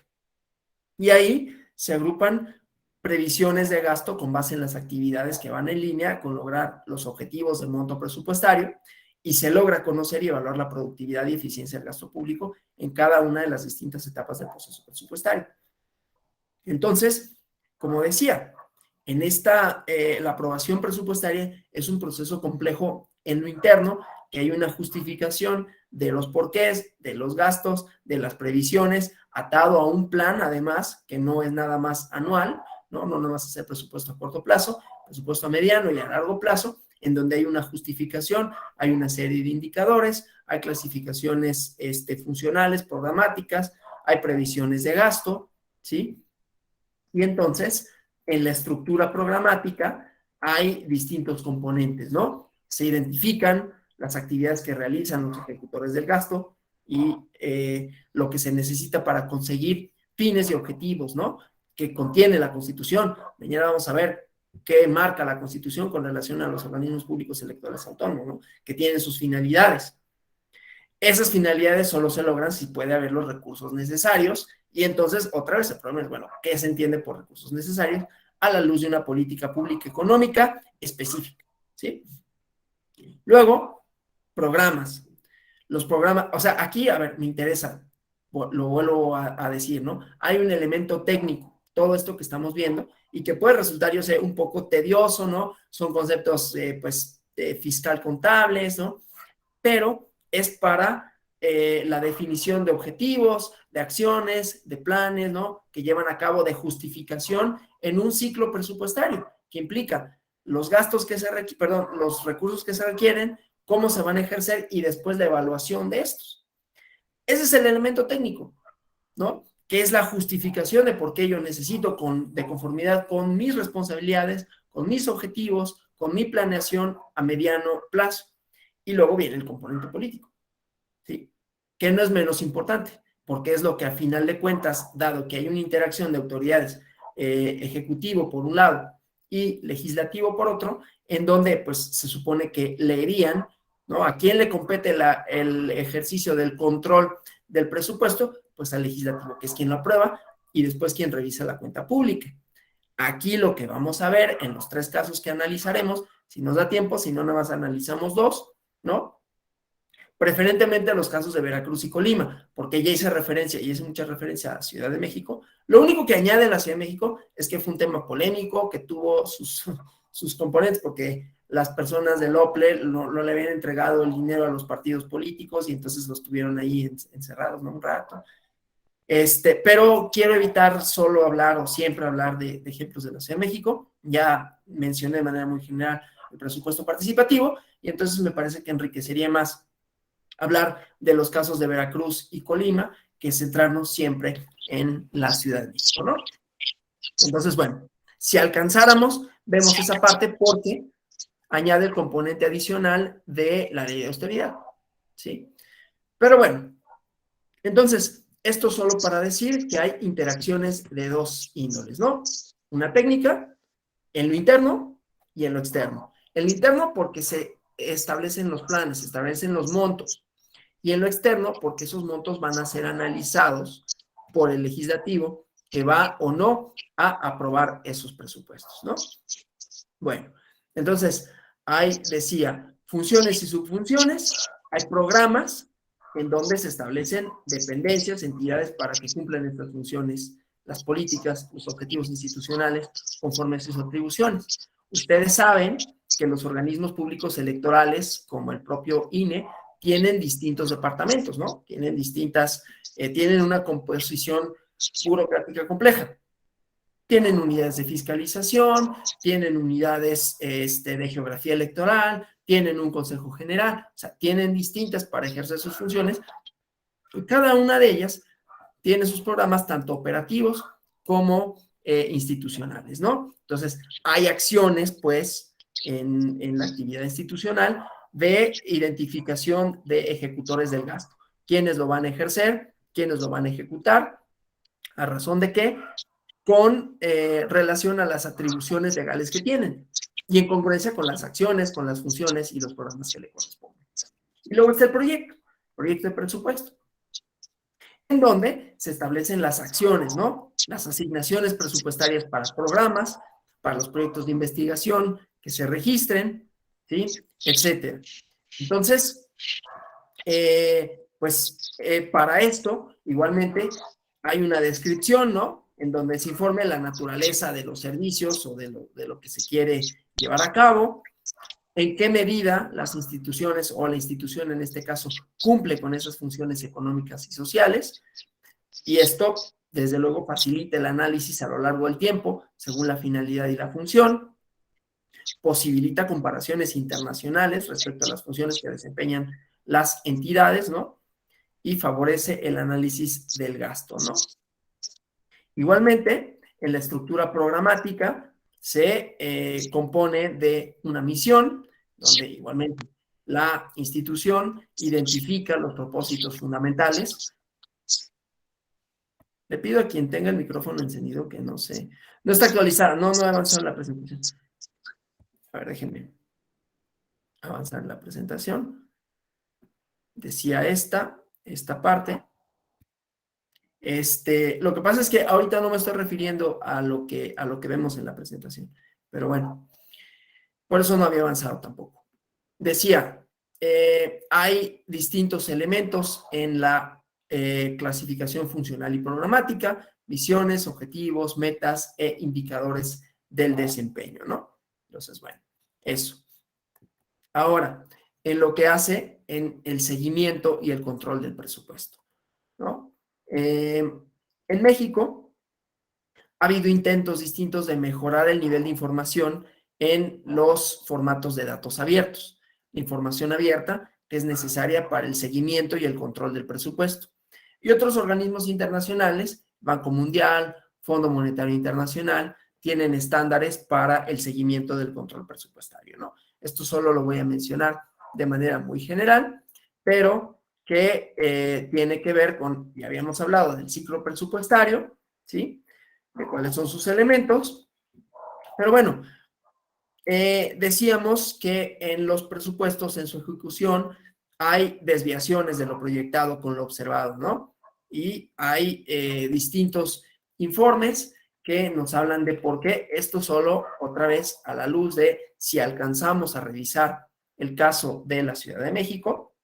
Y ahí se agrupan previsiones de gasto con base en las actividades que van en línea con lograr los objetivos del monto presupuestario, y se logra conocer y evaluar la productividad y eficiencia del gasto público en cada una de las distintas etapas del proceso presupuestario. Entonces, como decía, en la aprobación presupuestaria es un proceso complejo en lo interno, que hay una justificación de los porqués, de los gastos, de las previsiones, atado a un plan, además, que no es nada más anual, no nada más hacer presupuesto a corto plazo, presupuesto a mediano y a largo plazo, en donde hay una justificación, hay una serie de indicadores, hay clasificaciones funcionales, programáticas, hay previsiones de gasto, ¿sí? Y entonces, en la estructura programática hay distintos componentes, ¿no? Se identifican las actividades que realizan los ejecutores del gasto y lo que se necesita para conseguir fines y objetivos, ¿no?, que contiene la Constitución. Mañana vamos a ver qué marca la Constitución con relación a los organismos públicos electorales autónomos, ¿no?, que tienen sus finalidades. Esas finalidades solo se logran si puede haber los recursos necesarios, y entonces otra vez el problema es, bueno, ¿qué se entiende por recursos necesarios? A la luz de una política pública económica específica, ¿sí? Luego, programas. Los programas, o sea, aquí, a ver, me interesa, lo vuelvo a decir, ¿no? Hay un elemento técnico, todo esto que estamos viendo, y que puede resultar, yo sé, un poco tedioso, ¿no? Son conceptos, fiscal contables, ¿no? Pero es para la definición de objetivos, de acciones, de planes, ¿no?, que llevan a cabo de justificación en un ciclo presupuestario, que implica los gastos que los recursos que se requieren, cómo se van a ejercer y después la evaluación de estos. Ese es el elemento técnico, ¿no?, que es la justificación de por qué yo necesito, de conformidad con mis responsabilidades, con mis objetivos, con mi planeación a mediano plazo. Y luego viene el componente político, ¿sí?, que no es menos importante, porque es lo que a final de cuentas, dado que hay una interacción de autoridades, ejecutivo por un lado y legislativo por otro, en donde pues se supone que leerían, ¿no? ¿A quién le compete el ejercicio del control del presupuesto? Pues al legislativo, que es quien lo aprueba, y después quien revisa la cuenta pública. Aquí lo que vamos a ver en los 3 casos que analizaremos, si nos da tiempo, si no, nada más analizamos 2, ¿no? Preferentemente los casos de Veracruz y Colima, porque ya hice referencia, y hice mucha referencia a Ciudad de México. Lo único que añade la Ciudad de México es que fue un tema polémico, que tuvo sus componentes, porque las personas del OPLE no le habían entregado el dinero a los partidos políticos y entonces los tuvieron ahí encerrados, ¿no? Un rato. Pero quiero evitar solo hablar o siempre hablar de ejemplos de la Ciudad de México. Ya mencioné de manera muy general el presupuesto participativo y entonces me parece que enriquecería más hablar de los casos de Veracruz y Colima que centrarnos siempre en la Ciudad de México, ¿no? Entonces, bueno, si alcanzáramos, vemos esa parte porque añade el componente adicional de la ley de austeridad, ¿sí? Pero bueno, entonces, esto solo para decir que hay interacciones de 2 índoles, ¿no? Una técnica en lo interno y en lo externo. En lo interno porque se establecen los planes, se establecen los montos. Y en lo externo porque esos montos van a ser analizados por el legislativo que va o no a aprobar esos presupuestos, ¿no? Bueno, entonces, decía, funciones y subfunciones, hay programas en donde se establecen dependencias, entidades para que cumplan estas funciones, las políticas, los objetivos institucionales, conforme a sus atribuciones. Ustedes saben que los organismos públicos electorales, como el propio INE, tienen distintos departamentos, ¿no? Tienen una composición burocrática compleja. Tienen unidades de fiscalización, tienen unidades de geografía electoral, tienen un consejo general, o sea, tienen distintas para ejercer sus funciones, y cada una de ellas tiene sus programas tanto operativos como institucionales, ¿no? Entonces, hay acciones, pues, en la actividad institucional de identificación de ejecutores del gasto. ¿Quiénes lo van a ejercer? ¿Quiénes lo van a ejecutar? ¿A razón de qué? Con relación a las atribuciones legales que tienen y en congruencia con las acciones, con las funciones y los programas que le corresponden. Y luego está el proyecto de presupuesto, en donde se establecen las acciones, ¿no? Las asignaciones presupuestarias para los para los proyectos de investigación que se registren, ¿sí? Etcétera. Entonces, para esto, igualmente, hay una descripción, ¿no? En donde se informe la naturaleza de los servicios o de lo que se quiere llevar a cabo, en qué medida las instituciones o la institución en este caso cumple con esas funciones económicas y sociales, y esto desde luego facilita el análisis a lo largo del tiempo según la finalidad y la función, posibilita comparaciones internacionales respecto a las funciones que desempeñan las entidades, ¿no? Y favorece el análisis del gasto, ¿no? Igualmente, en la estructura programática se compone de una misión, donde igualmente la institución identifica los propósitos fundamentales. Le pido a quien tenga el micrófono encendido que no está actualizada, no ha avanzado en la presentación. A ver, déjenme avanzar en la presentación. Decía esta parte. Lo que pasa es que ahorita no me estoy refiriendo a lo que vemos en la presentación, pero bueno, por eso no había avanzado tampoco. Decía, hay distintos elementos en la clasificación funcional y programática, visiones, objetivos, metas e indicadores del desempeño, ¿no? Entonces, bueno, eso. Ahora, en lo que hace en el seguimiento y el control del presupuesto, ¿no? En México ha habido intentos distintos de mejorar el nivel de información en los formatos de datos abiertos. La información abierta que es necesaria para el seguimiento y el control del presupuesto. Y otros organismos internacionales, Banco Mundial, Fondo Monetario Internacional, tienen estándares para el seguimiento del control presupuestario, ¿no? Esto solo lo voy a mencionar de manera muy general, pero que tiene que ver con, ya habíamos hablado del ciclo presupuestario, ¿sí? De cuáles son sus elementos, pero bueno, decíamos que en los presupuestos, en su ejecución, hay desviaciones de lo proyectado con lo observado, ¿no? Y hay distintos informes que nos hablan de por qué esto solo, otra vez, a la luz de si alcanzamos a revisar el caso de la Ciudad de México,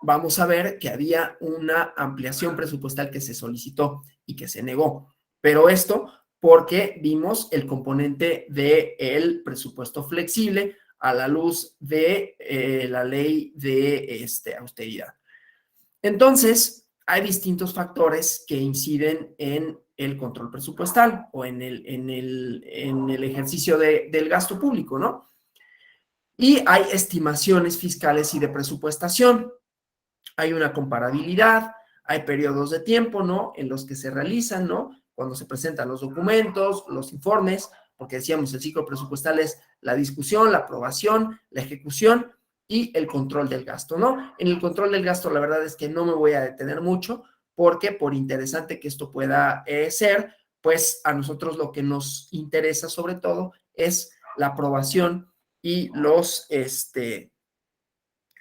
vamos a ver que había una ampliación presupuestal que se solicitó y que se negó. Pero esto porque vimos el componente del presupuesto flexible a la luz de la ley de austeridad. Entonces, hay distintos factores que inciden en el control presupuestal o en el ejercicio del gasto público, ¿no? Y hay estimaciones fiscales y de presupuestación. Hay una comparabilidad, hay periodos de tiempo, ¿no? En los que se realizan, ¿no? Cuando se presentan los documentos, los informes, porque decíamos, el ciclo presupuestal es la discusión, la aprobación, la ejecución y el control del gasto, ¿no? En el control del gasto, la verdad es que no me voy a detener mucho, porque por interesante que esto pueda ser, pues a nosotros lo que nos interesa sobre todo es la aprobación y los,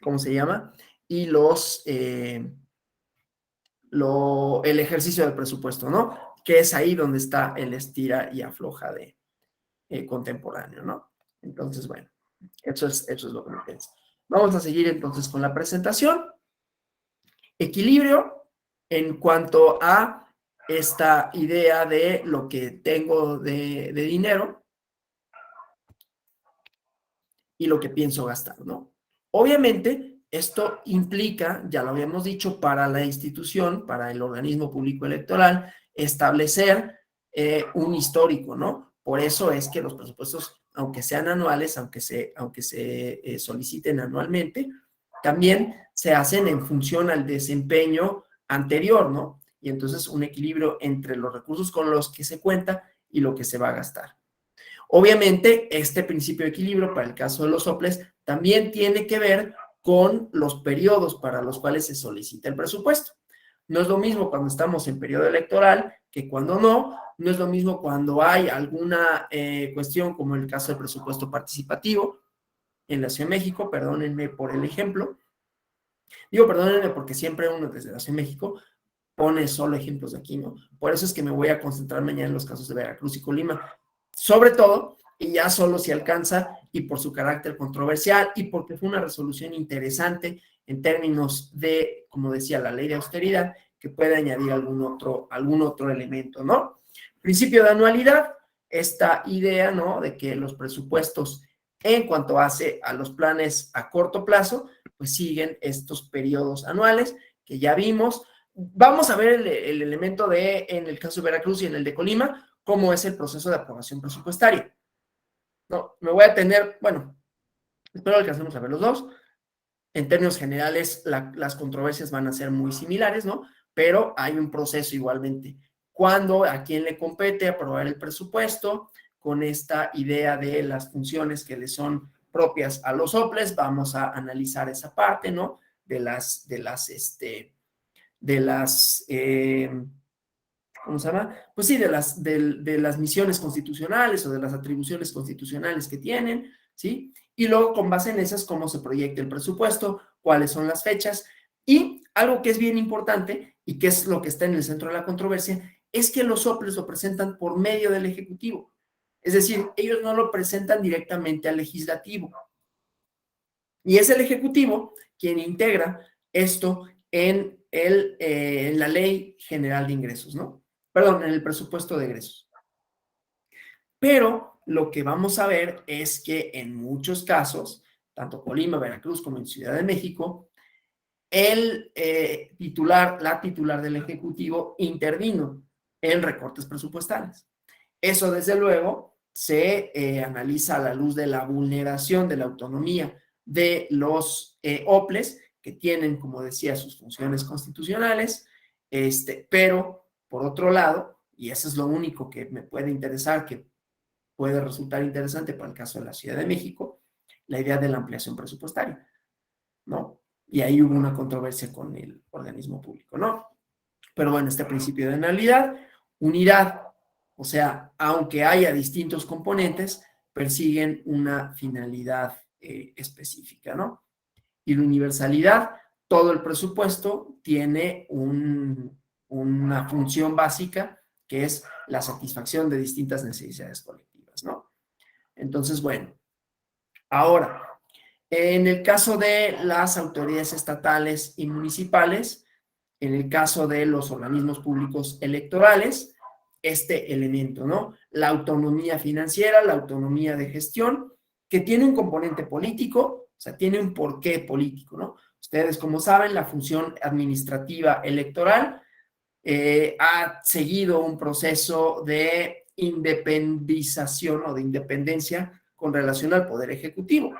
¿cómo se llama? Y el ejercicio del presupuesto, ¿no? Que es ahí donde está el estira y afloja de contemporáneo, ¿no? Entonces, bueno, eso es lo que me pienso. Vamos a seguir entonces con la presentación. Equilibrio en cuanto a esta idea de lo que tengo de dinero y lo que pienso gastar, ¿no? Obviamente, esto implica, ya lo habíamos dicho, para la institución, para el organismo público electoral, establecer un histórico, ¿no? Por eso es que los presupuestos, aunque sean anuales, aunque se soliciten anualmente, también se hacen en función al desempeño anterior, ¿no? Y entonces un equilibrio entre los recursos con los que se cuenta y lo que se va a gastar. Obviamente, este principio de equilibrio para el caso de los soples también tiene que ver con los periodos para los cuales se solicita el presupuesto. No es lo mismo cuando estamos en periodo electoral que cuando no. No es lo mismo cuando hay alguna cuestión como el caso del presupuesto participativo en la Ciudad de México. Perdónenme por el ejemplo. Digo perdónenme porque siempre uno desde la Ciudad de México pone solo ejemplos de aquí, ¿no? Por eso es que me voy a concentrar mañana en los casos de Veracruz y Colima. Sobre todo, y ya solo si alcanza, y por su carácter controversial, y porque fue una resolución interesante en términos de, como decía, la ley de austeridad, que puede añadir algún otro elemento, ¿no? Principio de anualidad, esta idea, ¿no? De que los presupuestos, en cuanto hace a los planes a corto plazo, pues siguen estos periodos anuales que ya vimos. Vamos a ver el elemento en el caso de Veracruz y en el de Colima, cómo es el proceso de aprobación presupuestaria. No, me voy a tener, bueno, espero alcancemos a ver los dos. En términos generales, las controversias van a ser muy similares, ¿no? Pero hay un proceso igualmente. ¿Cuándo, a quién le compete aprobar el presupuesto? Con esta idea de las funciones que le son propias a los soples, vamos a analizar esa parte, ¿no? ¿Cómo se llama? Pues sí, de las misiones constitucionales o de las atribuciones constitucionales que tienen, ¿sí? Y luego, con base en esas, cómo se proyecta el presupuesto, cuáles son las fechas. Y algo que es bien importante y que es lo que está en el centro de la controversia, es que los soples lo presentan por medio del Ejecutivo. Es decir, ellos no lo presentan directamente al Legislativo. Y es el Ejecutivo quien integra esto en la Ley General de Ingresos, ¿no? Perdón, en el presupuesto de egresos. Pero lo que vamos a ver es que en muchos casos, tanto Colima, Veracruz como en Ciudad de México, la titular del Ejecutivo intervino en recortes presupuestales. Eso, desde luego, se analiza a la luz de la vulneración de la autonomía de los OPLES, que tienen, como decía, sus funciones constitucionales, pero, por otro lado, y eso es lo único que me puede interesar, que puede resultar interesante para el caso de la Ciudad de México, la idea de la ampliación presupuestaria, ¿no? Y ahí hubo una controversia con el organismo público, ¿no? Pero bueno, este principio de anualidad, unidad, o sea, aunque haya distintos componentes, persiguen una finalidad específica, ¿no? Y la universalidad, todo el presupuesto tiene una función básica que es la satisfacción de distintas necesidades colectivas, ¿no? Entonces, bueno, ahora, en el caso de las autoridades estatales y municipales, en el caso de los organismos públicos electorales, este elemento, ¿no? La autonomía financiera, la autonomía de gestión, que tiene un componente político, o sea, tiene un porqué político, ¿no? Ustedes, como saben, la función administrativa electoral ha seguido un proceso de independización o de independencia con relación al Poder Ejecutivo,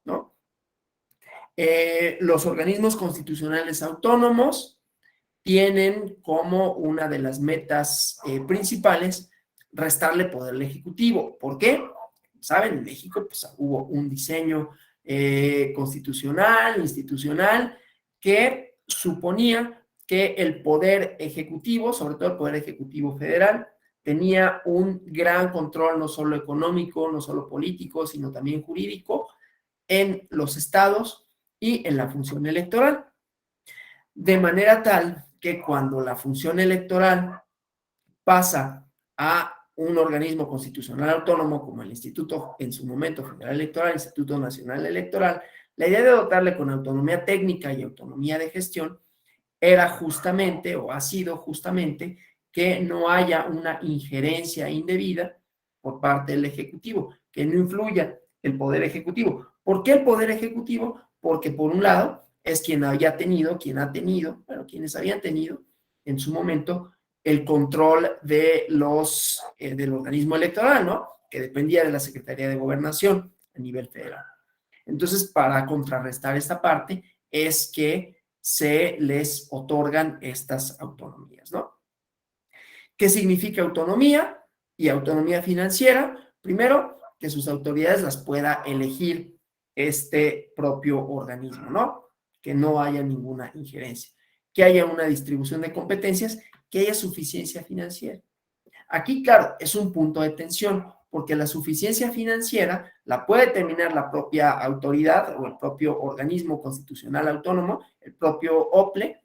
¿no? Los organismos constitucionales autónomos tienen como una de las metas principales restarle poder al Ejecutivo. ¿Por qué? Saben, en México pues, hubo un diseño constitucional, institucional, que suponía que el poder ejecutivo, sobre todo el poder ejecutivo federal, tenía un gran control no solo económico, no solo político, sino también jurídico en los estados y en la función electoral. De manera tal que cuando la función electoral pasa a un organismo constitucional autónomo como el Instituto, en su momento Federal Electoral, Instituto Nacional Electoral, la idea de dotarle con autonomía técnica y autonomía de gestión era justamente, o ha sido justamente, que no haya una injerencia indebida por parte del Ejecutivo, que no influya el Poder Ejecutivo. ¿Por qué el Poder Ejecutivo? Porque por un lado es quien había tenido, quienes habían tenido en su momento el control de del organismo electoral, ¿no? Que dependía de la Secretaría de Gobernación a nivel federal. Entonces, para contrarrestar esta parte es que se les otorgan estas autonomías, ¿no? ¿Qué significa autonomía y autonomía financiera? Primero, que sus autoridades las pueda elegir este propio organismo, ¿no? Que no haya ninguna injerencia, que haya una distribución de competencias, que haya suficiencia financiera. Aquí, claro, es un punto de tensión, porque la suficiencia financiera la puede determinar la propia autoridad o el propio organismo constitucional autónomo, el propio OPLE,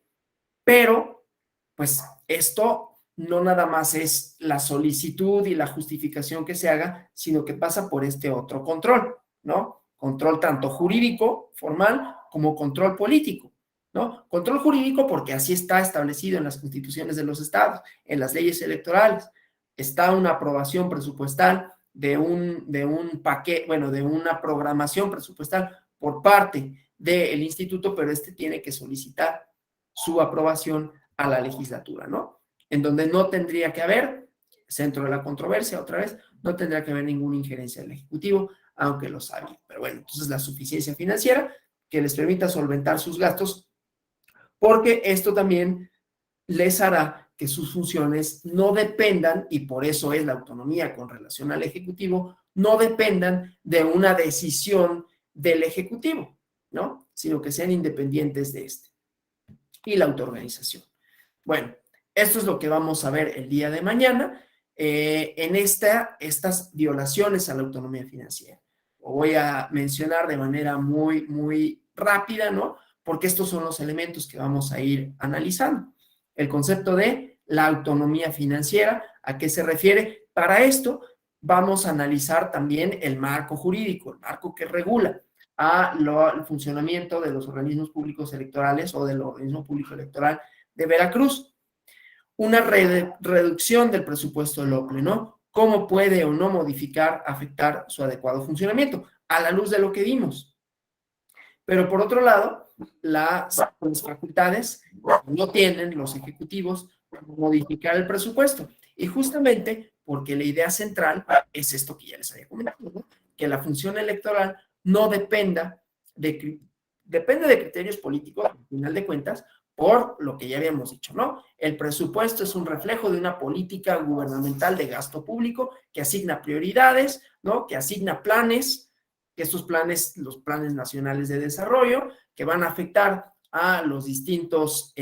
pero pues esto no nada más es la solicitud y la justificación que se haga, sino que pasa por este otro control, ¿no? Control tanto jurídico, formal, como control político, ¿no? Control jurídico porque así está establecido en las constituciones de los estados, en las leyes electorales. Está una aprobación presupuestal de un paquete, bueno, de una programación presupuestal por parte del instituto, pero este tiene que solicitar su aprobación a la legislatura, ¿no? En donde no tendría que haber, centro de la controversia otra vez, no tendría que haber ninguna injerencia del Ejecutivo, aunque lo sabía. Pero bueno, entonces la suficiencia financiera que les permita solventar sus gastos, porque esto también les hará que sus funciones no dependan, y por eso es la autonomía con relación al Ejecutivo, no dependan de una decisión del Ejecutivo, ¿no? Sino que sean independientes de este. Y la autoorganización. Bueno, esto es lo que vamos a ver el día de mañana en estas violaciones a la autonomía financiera. Lo voy a mencionar de manera muy, muy rápida, ¿no? Porque estos son los elementos que vamos a ir analizando. El concepto de la autonomía financiera, ¿a qué se refiere? Para esto vamos a analizar también el marco jurídico, el marco que regula al funcionamiento de los organismos públicos electorales o del organismo público electoral de Veracruz. Una reducción del presupuesto del OPLE, ¿no? ¿Cómo puede o no modificar, afectar su adecuado funcionamiento? A la luz de lo que vimos. Pero por otro lado, las facultades no tienen los ejecutivos para modificar el presupuesto. Y justamente porque la idea central es esto que ya les había comentado, ¿no? Que la función electoral no depende de criterios políticos, al final de cuentas, por lo que ya habíamos dicho, ¿no? El presupuesto es un reflejo de una política gubernamental de gasto público que asigna prioridades, ¿no? Que asigna planes, que estos planes, los planes nacionales de desarrollo, que van a afectar a los distintos,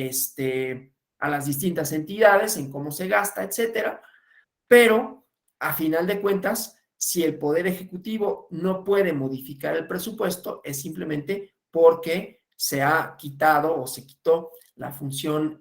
a las distintas entidades en cómo se gasta, etcétera. Pero, a final de cuentas, si el Poder Ejecutivo no puede modificar el presupuesto, es simplemente porque se ha quitado o se quitó la función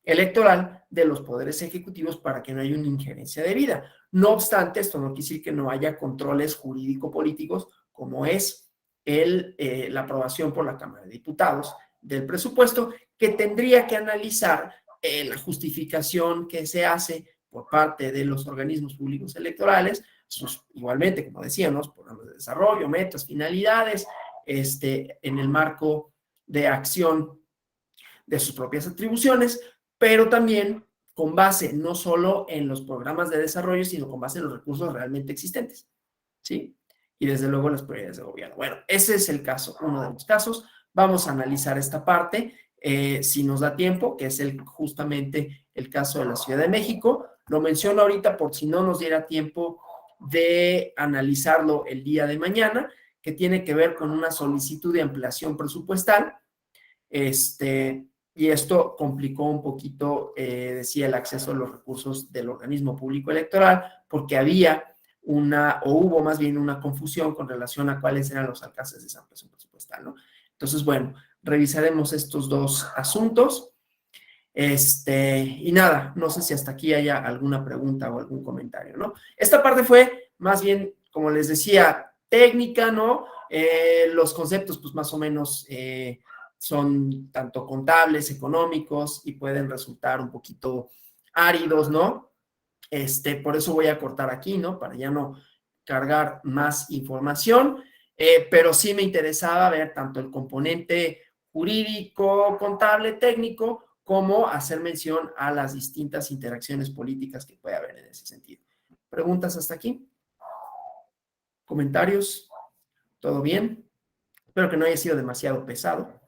electoral de los poderes ejecutivos para que no haya una injerencia debida. No obstante, esto no quiere decir que no haya controles jurídico-políticos, como es la aprobación por la Cámara de Diputados del presupuesto, que tendría que analizar la justificación que se hace por parte de los organismos públicos electorales, igualmente, como decíamos, programas de desarrollo, metas, finalidades, en el marco de acción de sus propias atribuciones, pero también con base no solo en los programas de desarrollo, sino con base en los recursos realmente existentes, ¿sí? Y desde luego las prioridades de gobierno. Bueno, ese es el caso, uno de los casos. Vamos a analizar esta parte, si nos da tiempo, que es justamente el caso de la Ciudad de México. Lo menciono ahorita por si no nos diera tiempo de analizarlo el día de mañana, que tiene que ver con una solicitud de ampliación presupuestal. Y esto complicó un poquito, decía, el acceso a los recursos del organismo público electoral, porque hubo más bien una confusión con relación a cuáles eran los alcances de esa ampliación presupuestal, ¿no? Entonces, bueno, revisaremos estos dos asuntos. Y nada, no sé si hasta aquí haya alguna pregunta o algún comentario, ¿no? Esta parte fue más bien, como les decía, técnica, ¿no? Los conceptos, pues más o menos son tanto contables, económicos y pueden resultar un poquito áridos, ¿no? Por eso voy a cortar aquí, ¿no? Para ya no cargar más información, pero sí me interesaba ver tanto el componente jurídico, contable, técnico, como hacer mención a las distintas interacciones políticas que puede haber en ese sentido. ¿Preguntas hasta aquí? ¿Comentarios? ¿Todo bien? Espero que no haya sido demasiado pesado,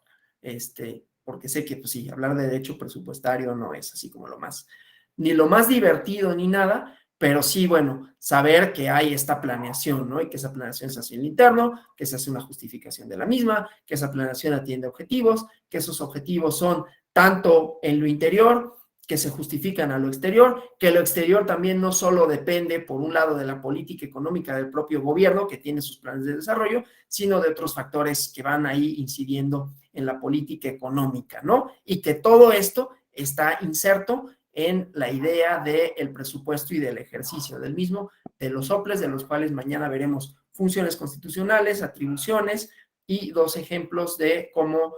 porque sé que, pues sí, hablar de derecho presupuestario no es así como ni lo más divertido ni nada, pero sí, bueno, saber que hay esta planeación, ¿no? Y que esa planeación se hace en el interno, que se hace una justificación de la misma, que esa planeación atiende objetivos, que esos objetivos son tanto en lo interior, que se justifican a lo exterior, que lo exterior también no solo depende, por un lado, de la política económica del propio gobierno, que tiene sus planes de desarrollo, sino de otros factores que van ahí incidiendo en la política económica, ¿no? Y que todo esto está inserto en la idea del presupuesto y del ejercicio del mismo, de los soples, de los cuales mañana veremos funciones constitucionales, atribuciones y dos ejemplos de cómo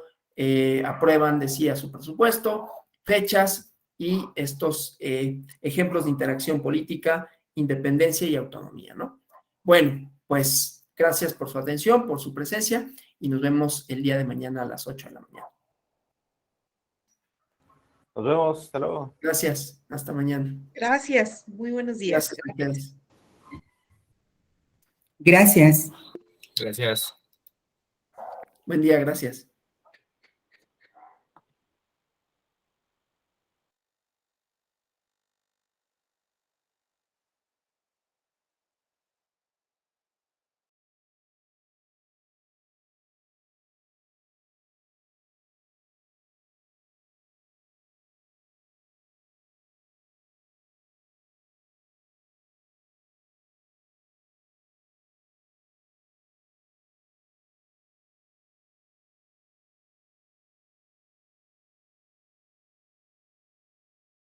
aprueban, decía, su presupuesto, fechas y estos ejemplos de interacción política, independencia y autonomía, ¿no? Bueno, pues gracias por su atención, por su presencia y nos vemos el día de mañana a las 8 de la mañana. Nos vemos, hasta luego. Gracias, hasta mañana. Gracias, muy buenos días. Gracias a ustedes. Gracias. Gracias. Buen día, gracias.